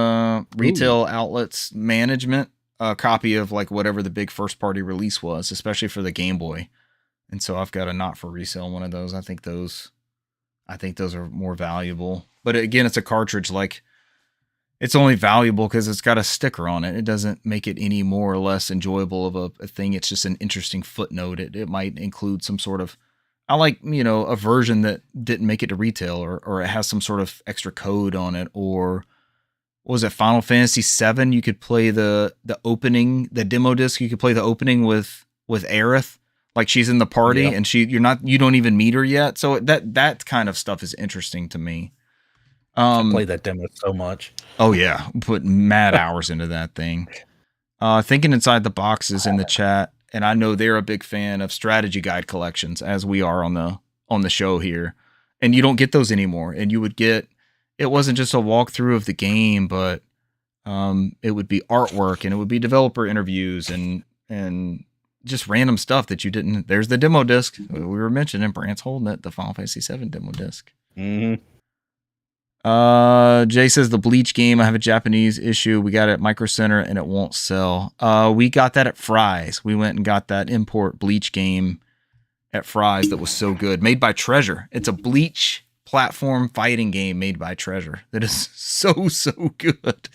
A: retail outlets management a copy of like whatever the big first party release was, especially for the Game Boy. And so I've got a not for resale one of those. I think those are more valuable. But again, it's a cartridge. Like it's only valuable because it's got a sticker on it. It doesn't make it any more or less enjoyable of a thing. It's just an interesting footnote. It might include some sort of, I like, a version that didn't make it to retail, or it has some sort of extra code on it. Or what was it, Final Fantasy VII? You could play the opening, the demo disc. You could play the opening with Aerith, like she's in the party and you don't even meet her yet. So that kind of stuff is interesting to me.
B: I played that demo so much.
A: Oh yeah, put mad hours into that thing. Thinking Inside the Box is in the chat. And I know they're a big fan of strategy guide collections, as we are on the show here. And you don't get those anymore. And you would get, it wasn't just a walkthrough of the game, but it would be artwork and it would be developer interviews and just random stuff that you didn't. There's the demo disc we were mentioning. Brant's holding it, the Final Fantasy VII demo disc.
B: Mm-hmm.
A: Jay says the Bleach game, I have a Japanese issue. We got it at Micro Center and it won't sell. We got that at Fry's. We went and got that import Bleach game at Fry's that was so good. Made by Treasure. It's a Bleach platform fighting game made by Treasure. That is so good.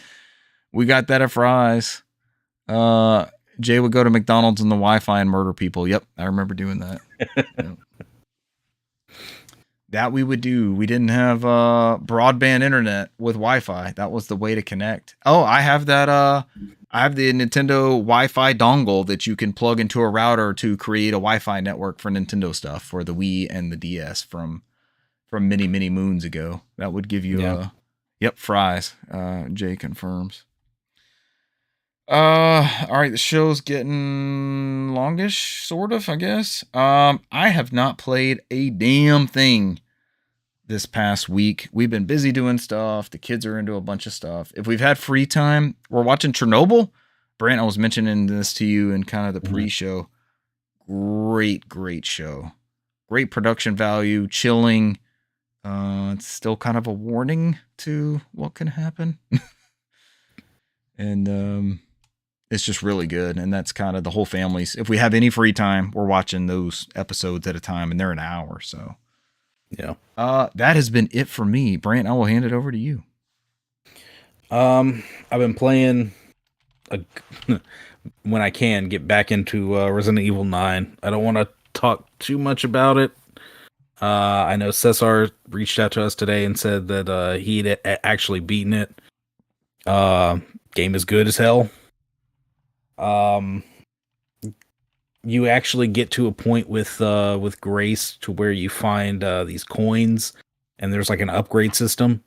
A: We got that at Fry's. Jay would go to McDonald's on the Wi-Fi and murder people. Yep, I remember doing that. Yep. That we would do. We didn't have broadband internet with Wi-Fi. That was the way to connect. Oh, I have that. I have the Nintendo Wi-Fi dongle that you can plug into a router to create a Wi-Fi network for Nintendo stuff for the Wii and the DS from many moons ago. That would give you yep, fries. Jay confirms. All right, the show's getting longish, sort of, I guess. I have not played a damn thing this past week. We've been busy doing stuff. The kids are into a bunch of stuff. If we've had free time, we're watching Chernobyl. Brant, I was mentioning this to you in kind of the pre-show. Great show. Great production value, chilling. It's still kind of a warning to what can happen. And it's just really good. And that's kind of the whole family's. If we have any free time, we're watching those episodes at a time, and they're an hour. So,
B: yeah.
A: That has been it for me. Brant, I will hand it over to you.
B: I've been playing when I can get back into Resident Evil 9. I don't want to talk too much about it. I know Cesar reached out to us today and said that he'd actually beaten it. Game is good as hell. You actually get to a point with Grace to where you find these coins, and there's like an upgrade system.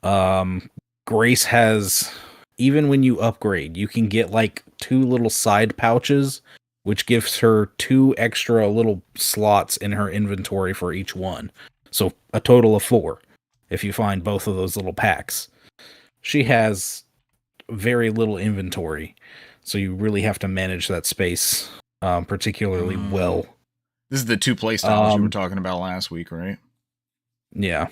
B: Grace has, even when you upgrade, you can get like 2 little side pouches, which gives her 2 extra little slots in her inventory for each one. So a total of 4 if you find both of those little packs. She has very little inventory, so you really have to manage that space particularly well.
A: This is the 2 play styles you were talking about last week, right?
B: Yeah.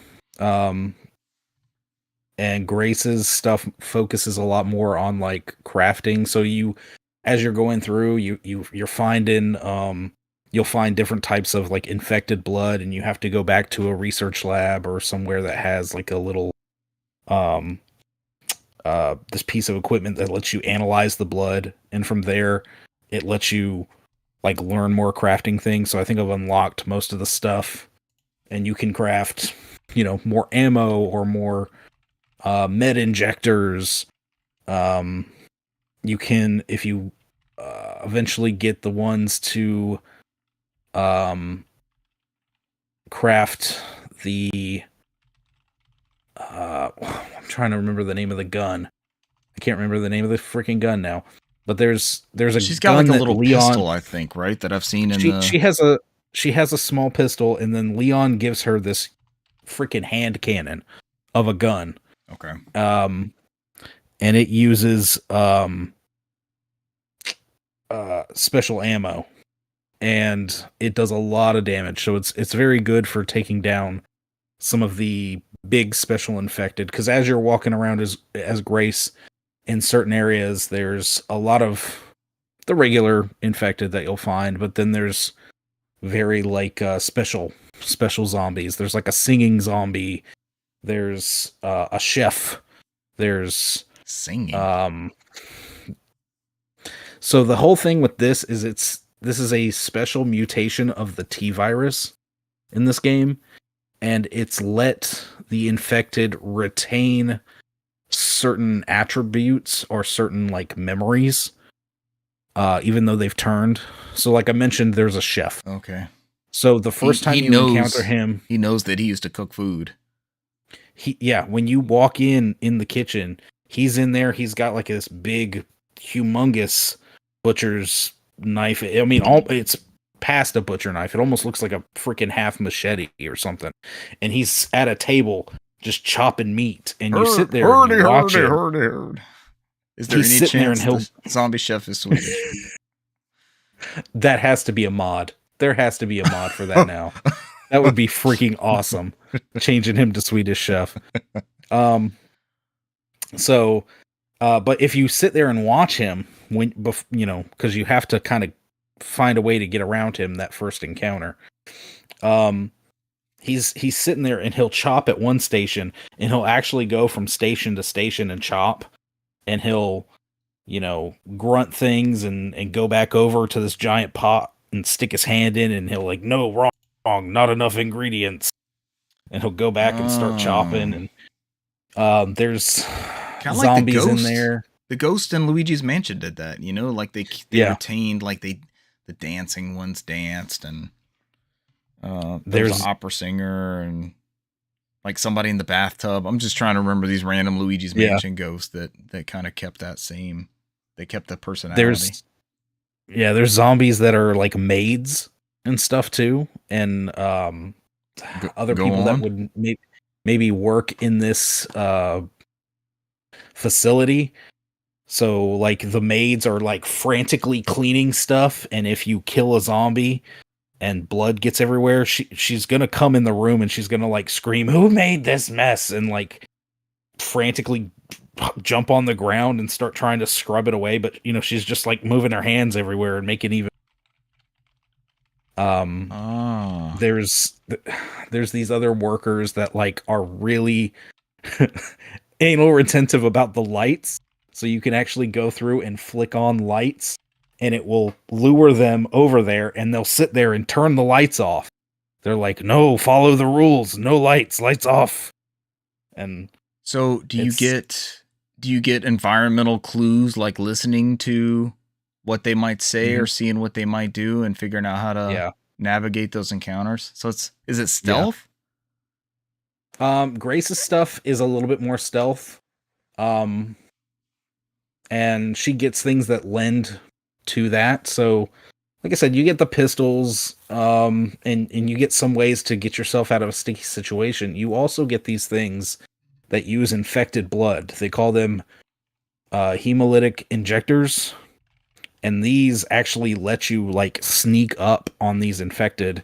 B: And Grace's stuff focuses a lot more on like crafting. So you, as you're going through, you're finding you'll find different types of like infected blood, and you have to go back to a research lab or somewhere that has like a little this piece of equipment that lets you analyze the blood, and from there it lets you like learn more crafting things. So I think I've unlocked most of the stuff, and you can craft, more ammo or more med injectors. You can, if you eventually get the ones to craft the I'm trying to remember the name of the gun. I can't remember the name of the freaking gun now. But there's a
A: she's got
B: gun
A: like a little
B: Leon,
A: pistol, I think, right? That I've seen in
B: she has a small pistol, and then Leon gives her this freaking hand cannon of a gun.
A: Okay.
B: And it uses special ammo, and it does a lot of damage. So it's very good for taking down some of the big special infected, because as you're walking around as Grace in certain areas, there's a lot of the regular infected that you'll find, but then there's very like special zombies. There's like a singing zombie. There's a chef. There's
A: singing.
B: So the whole thing with this is this is a special mutation of the T virus in this game, and it's let the infected retain certain attributes or certain like memories, even though they've turned. So like I mentioned, there's a chef.
A: Okay.
B: So the first time you encounter him,
A: he knows that he used to cook food.
B: When you walk in the kitchen, he's in there. He's got like this big, humongous butcher's knife. I mean, it's past a butcher knife. It almost looks like a freaking half machete or something. And he's at a table just chopping meat, and you sit there and you watch it.
A: Is there any chance the zombie chef is Swedish?
B: That has to be a mod. There has to be a mod for that now. That would be freaking awesome. Changing him to Swedish chef. But if you sit there and watch him, because you have to kind of find a way to get around him that first encounter. He's sitting there, and he'll chop at one station, and he'll actually go from station to station and chop, and he'll, grunt things and go back over to this giant pot and stick his hand in, and he'll like, no, wrong, not enough ingredients. and he'll go back and start chopping. And there's
A: kind of like
B: zombies in there.
A: The Ghost in Luigi's Mansion did that, you know, like they retained, like the dancing ones danced, and there's an opera singer and like somebody in the bathtub. I'm just trying to remember these random Luigi's Mansion ghosts that kind of kept that same. They kept the personality.
B: There's zombies that are like maids and stuff too, and other people that would maybe work in this facility. So like the maids are like frantically cleaning stuff, and if you kill a zombie and blood gets everywhere, she's gonna come in the room and she's gonna like scream, "Who made this mess?" and like frantically jump on the ground and start trying to scrub it away. But you know, she's just like moving her hands everywhere and making even. There's these other workers that like are really anal retentive about the lights, so you can actually go through and flick on lights and it will lure them over there, and they'll sit there and turn the lights off. They're like, "No, follow the rules, no lights off." And
A: so do you get environmental clues, like listening to what they might say or seeing what they might do and figuring out how to navigate those encounters? So is it stealth?
B: Grace's stuff is a little bit more stealth. And she gets things that lend to that. So like I said, you get the pistols, and you get some ways to get yourself out of a sticky situation. You also get these things that use infected blood. They call them hemolytic injectors. And these actually let you like sneak up on these infected,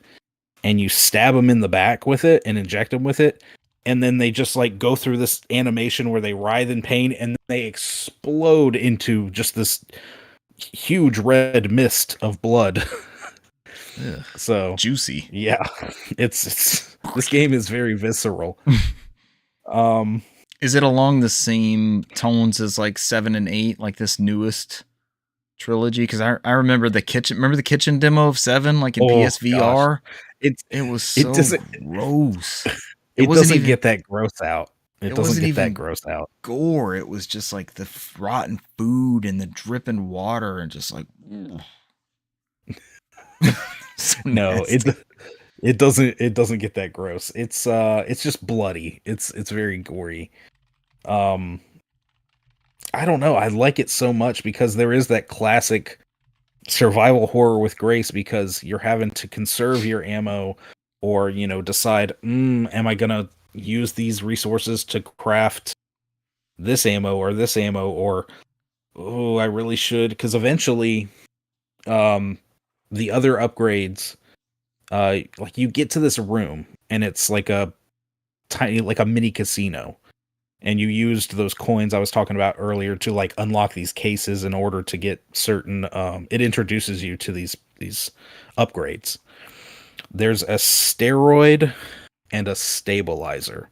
B: and you stab them in the back with it and inject them with it. And then they just like go through this animation where they writhe in pain and they explode into just this huge red mist of blood. So
A: juicy.
B: Yeah. It's this game is very visceral.
A: Is it along the same tones as like 7 and 8, like this newest trilogy? Because I remember the kitchen demo of 7, like in PSVR. It was so gross.
B: It doesn't even get that gross out. It doesn't get that gross out.
A: Gore. It was just like the rotten food and the dripping water and just like.
B: So no, it doesn't get that gross. It's just bloody. It's very gory. I don't know. I like it so much because there is that classic survival horror with Grace, because you're having to conserve your ammo, or, you know, decide, am I going to use these resources to craft this ammo, or, oh, I really should. Because eventually, the other upgrades, like you get to this room and it's like a tiny, like a mini casino. And you used those coins I was talking about earlier to like unlock these cases in order to get certain, it introduces you to these upgrades. There's a steroid and a stabilizer.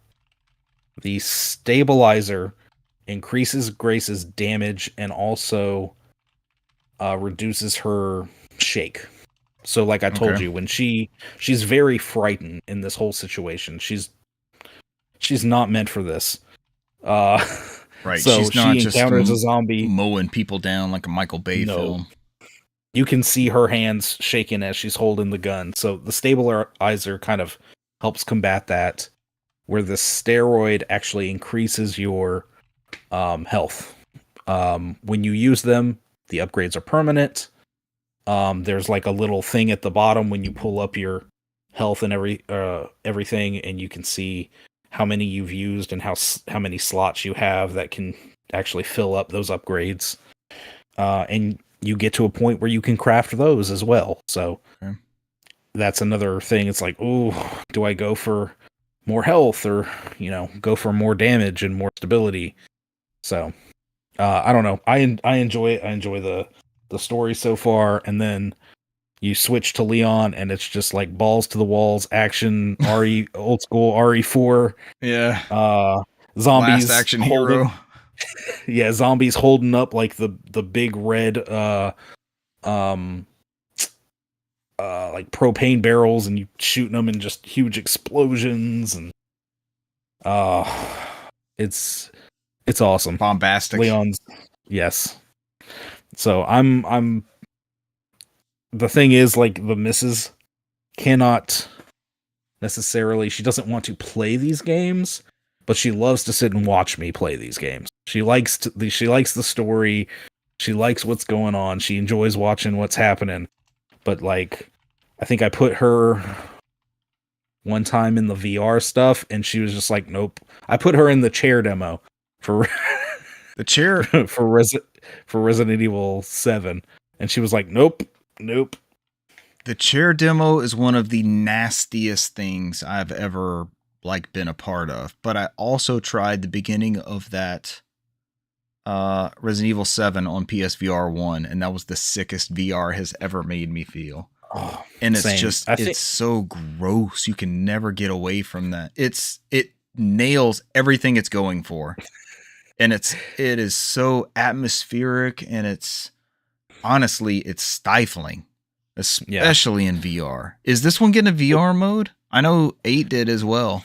B: The stabilizer increases Grace's damage and also reduces her shake. So like I told you, when she's very frightened in this whole situation. She's not meant for this.
A: Right.
B: So
A: she's not
B: she encounters a zombie
A: mowing people down like a Michael Bay film.
B: You can see her hands shaking as she's holding the gun. So the stabilizer kind of helps combat that, where the steroid actually increases your health. When you use them, the upgrades are permanent. There's like a little thing at the bottom when you pull up your health and everything, and you can see how many you've used and how many slots you have that can actually fill up those upgrades. And you get to a point where you can craft those as well. So that's another thing. It's like, oh, do I go for more health, or, you know, go for more damage and more stability? So I don't know. I enjoy it. I enjoy the story so far. And then you switch to Leon, and it's just like balls to the walls action, old school RE4.
A: Yeah.
B: Zombies.
A: Last action hero.
B: Yeah, zombies holding up like the big red like propane barrels, and you shooting them, and just huge explosions. And It's awesome.
A: Bombastic.
B: Leon's, yes. So I'm the thing is, like, the missus cannot necessarily, she doesn't want to play these games, but she loves to sit and watch me play these games. She likes the story, she likes what's going on, she enjoys watching what's happening. But like, I think I put her one time in the VR stuff, and she was just like, nope. I put her in the chair demo for
A: the chair
B: for Resident Evil 7, and she was like, nope.
A: The chair demo is one of the nastiest things I've ever like been a part of. But I also tried the beginning of that Resident Evil 7 on PSVR 1, and that was the sickest VR has ever made me feel.
B: Oh,
A: and it's just it's so gross. You can never get away from that. It nails everything it's going for. And it is so atmospheric, and it's honestly, it's stifling, especially in VR. Is this one getting a VR mode? I know 8 did as well.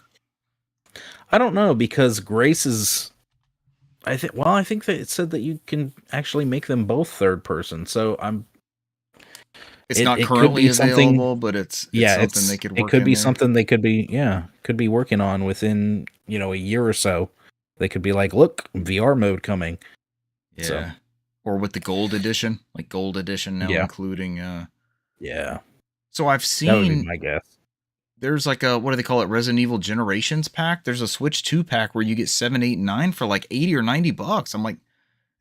B: I don't know, because Grace is, I think that it said that you can actually make them both third person. So
A: it's not currently available, but it's something they could work.
B: It could be something they could be working on within, a year or so. They could be like, look, VR mode coming.
A: Yeah. So. Or with the gold edition, like gold edition now, including
B: yeah.
A: So I've seen,
B: that would be my guess.
A: There's like a, what do they call it? Resident Evil Generations pack. There's a Switch 2 pack where you get 7, 8, and 9 for like $80 or $90. I'm like,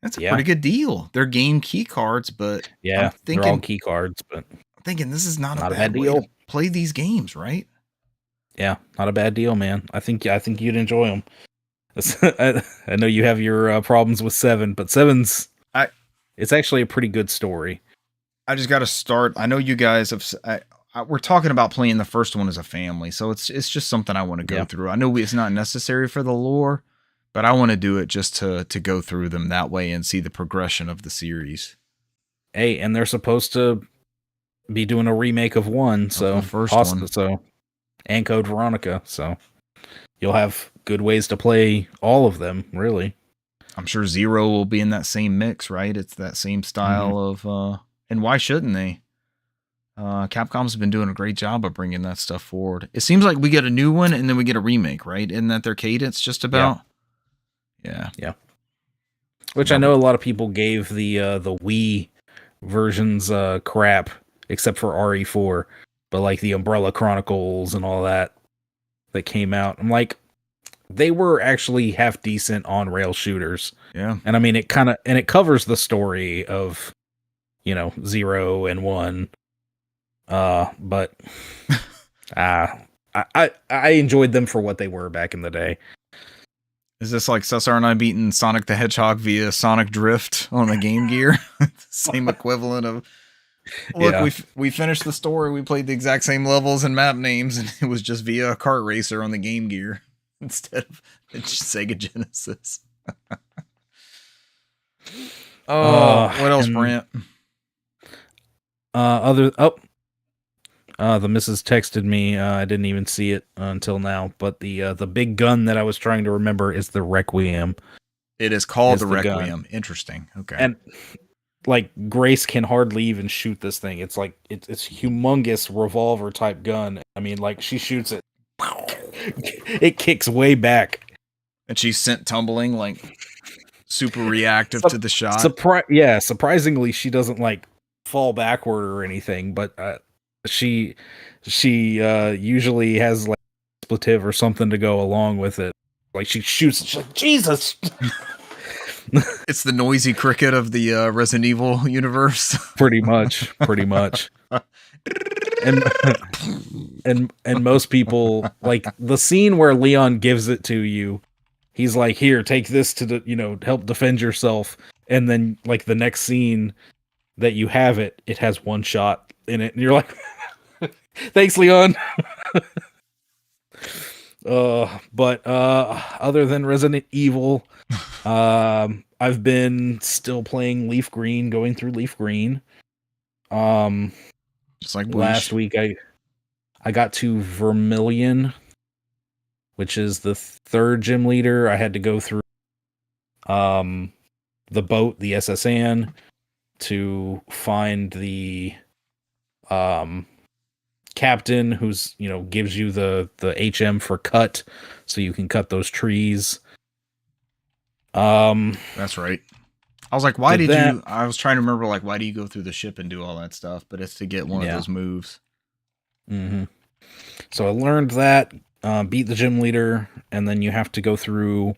A: that's a pretty good deal. They're game key cards, but
B: I'm thinking, they're all key cards, but
A: I'm thinking this is not a bad deal to play these games, right?
B: Yeah, not a bad deal, man. I think you'd enjoy them. I know you have your problems with 7, but 7's it's actually a pretty good story.
A: I just got to start. I know you guys have. We're talking about playing the first one as a family, so it's just something I want to go through. I know it's not necessary for the lore, but I want to do it just to go through them that way and see the progression of the series.
B: Hey, and they're supposed to be doing a remake of 1, so
A: the first one,
B: and Code Veronica, so you'll have good ways to play all of them, really.
A: I'm sure 0 will be in that same mix, right? It's that same style of, and why shouldn't they? Capcom's been doing a great job of bringing that stuff forward. It seems like we get a new one and then we get a remake, right? Isn't that their cadence just about? Yeah.
B: Which I know a lot of people gave the Wii versions crap, except for RE4, but like the Umbrella Chronicles and all that came out. I'm like, they were actually half decent on rail shooters.
A: Yeah.
B: And I mean, it covers the story of, 0 and 1. But I enjoyed them for what they were back in the day.
A: Is this like Cesar and I beating Sonic the Hedgehog via Sonic Drift on the Game Gear? Same equivalent of, look, we finished the story, we played the exact same levels and map names, and it was just via a kart racer on the Game Gear instead of Sega Genesis. What else, Brant?
B: The missus texted me. I didn't even see it until now. But the big gun that I was trying to remember is the Requiem.
A: It is called the Requiem. Gun. Interesting. Okay.
B: And like Grace can hardly even shoot this thing. It's like it's humongous revolver type gun. I mean, like she shoots it, it kicks way back,
A: and she's sent tumbling, like super reactive to the shot.
B: Surprisingly, she doesn't like fall backward or anything, but she usually has like expletive or something to go along with it. Like she shoots, she's like, Jesus.
A: It's the noisy cricket of the Resident Evil universe.
B: Pretty much. And most people, like the scene where Leon gives it to you, he's like, here, take this to help defend yourself. And then like the next scene that you have it has one shot in it, and you're like, thanks, Leon. But other than Resident Evil, I've been still playing Leaf Green, going through Leaf Green.
A: Just like
B: last week, I got to Vermilion, which is the third gym leader. I had to go through the boat, the SSN, to find the captain, who's gives you the HM for cut, so you can cut those trees.
A: That's right. I was like, why did you? I was trying to remember, like, why do you go through the ship and do all that stuff? But it's to get one of those moves.
B: Mm-hmm. So I learned that, beat the gym leader, and then you have to go through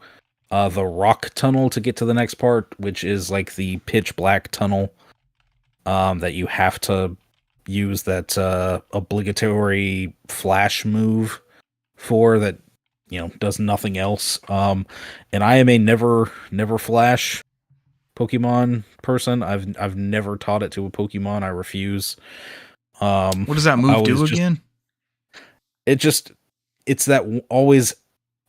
B: the rock tunnel to get to the next part, which is like the pitch black tunnel that you have to use that obligatory flash move for that does nothing else. And I am a never flash Pokemon person. I've never taught it to a Pokemon. I refuse.
A: What does that move do again?
B: It's that always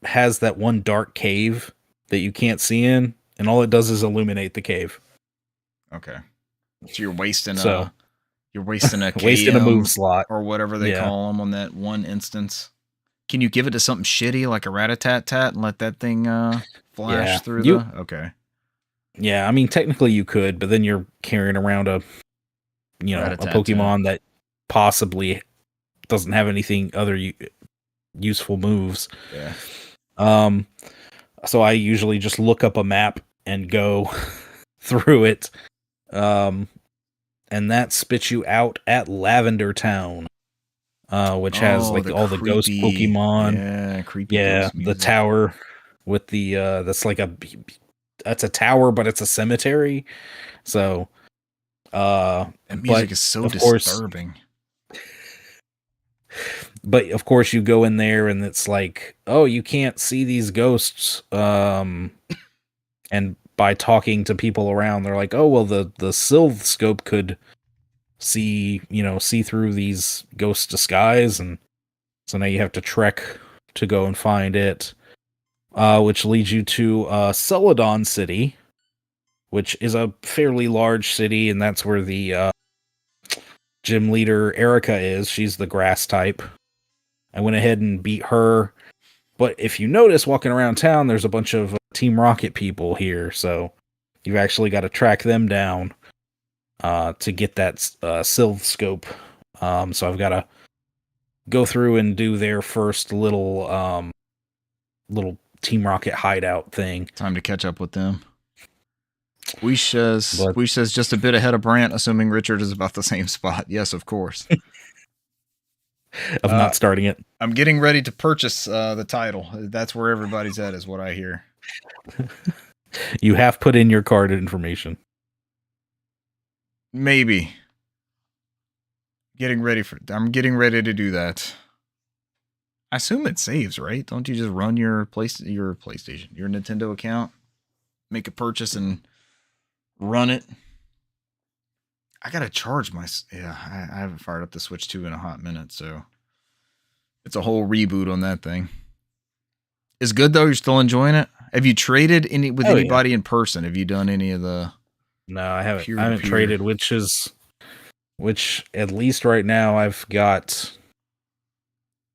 B: has that one dark cave that you can't see in, and all it does is illuminate the cave.
A: Okay. So you're wasting a KM,
B: wasting a move slot
A: or whatever they call them on that one instance. Can you give it to something shitty like a Rat-a-tat-tat and let that thing flash through okay.
B: Yeah, I mean technically you could, but then you're carrying around a Pokemon that possibly doesn't have anything other useful moves.
A: Yeah.
B: So I usually just look up a map and go through it. And that spits you out at Lavender Town, which has like all the ghost Pokemon.
A: Yeah, creepy.
B: Yeah, the tower with the that's a tower, but it's a cemetery. So,
A: that music is so disturbing.
B: But of course, you go in there and it's like, oh, you can't see these ghosts. And by talking to people around, they're like, oh, well, the Sylph scope could see through these ghost disguise, and so now you have to trek to go and find it, which leads you to Celadon City, which is a fairly large city, and that's where the gym leader Erica is. She's the grass type. I went ahead and beat her, but if you notice walking around town, there's a bunch of Team Rocket people here, so you've actually got to track them down to get that Sylph scope. So I've got to go through and do their first little Team Rocket hideout thing.
A: Time to catch up with them. Weisha's just a bit ahead of Brant, assuming Richard is about the same spot. Yes, of course.
B: Of not starting it.
A: I'm getting ready to purchase the title. That's where everybody's at, is what I hear.
B: You have put in your card information.
A: Maybe. I'm getting ready to do that. I assume it saves, right? Don't you just run your PlayStation, your Nintendo account, make a purchase and run it? I gotta charge I haven't fired up the Switch 2 in a hot minute, so it's a whole reboot on that thing. It's good though. You're still enjoying it. Have you traded with anybody in person? Have you done any of the?
B: No, I haven't. I haven't traded, which at least right now I've got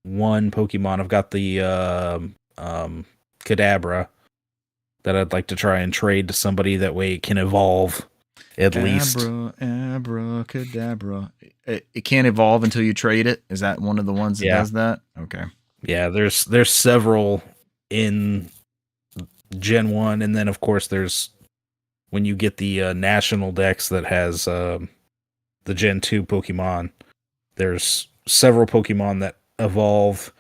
B: one Pokemon. I've got the Kadabra that I'd like to try and trade to somebody. That way it can evolve. At least.
A: Abracadabra. It can't evolve until you trade it. Is that one of the ones that does that? Okay.
B: Yeah, there's several in Gen 1, and then of course there's when you get the national dex that has the Gen 2 Pokemon, there's several Pokemon that evolve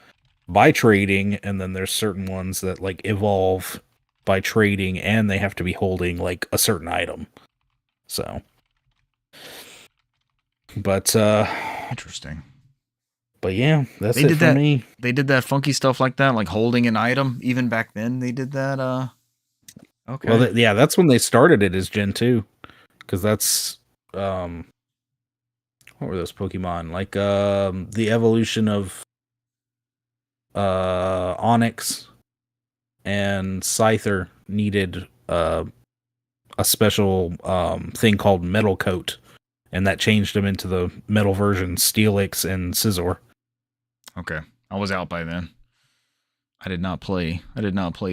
B: by trading, and then there's certain ones that like evolve by trading, and they have to be holding like a certain item. So, but
A: interesting.
B: But yeah, that's it for me.
A: They did that funky stuff like that, like holding an item. Even back then, they did that. Okay.
B: Well, that's when they started it as Gen 2, because that's what were those Pokemon like? The evolution of Onyx and Scyther needed a special thing called Metal Coat, and that changed them into the metal version Steelix and Scizor.
A: Okay, I was out by then. I did not play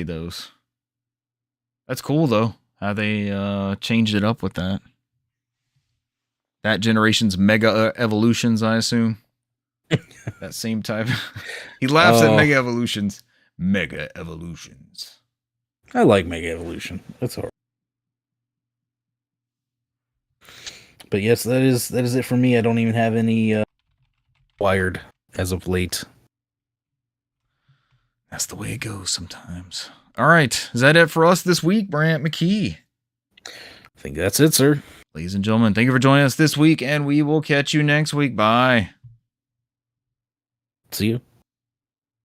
A: those. That's cool though, how they changed it up with that. That generation's Mega Evolutions, I assume. That same type. He laughs at Mega Evolutions. Mega Evolutions.
B: I like Mega Evolution. That's all right. But yes, that is it for me. I don't even have any wired as of late.
A: That's the way it goes sometimes. All right. Is that it for us this week, Brant McKee?
B: I think that's it, sir.
A: Ladies and gentlemen, thank you for joining us this week, and we will catch you next week. Bye.
B: See you.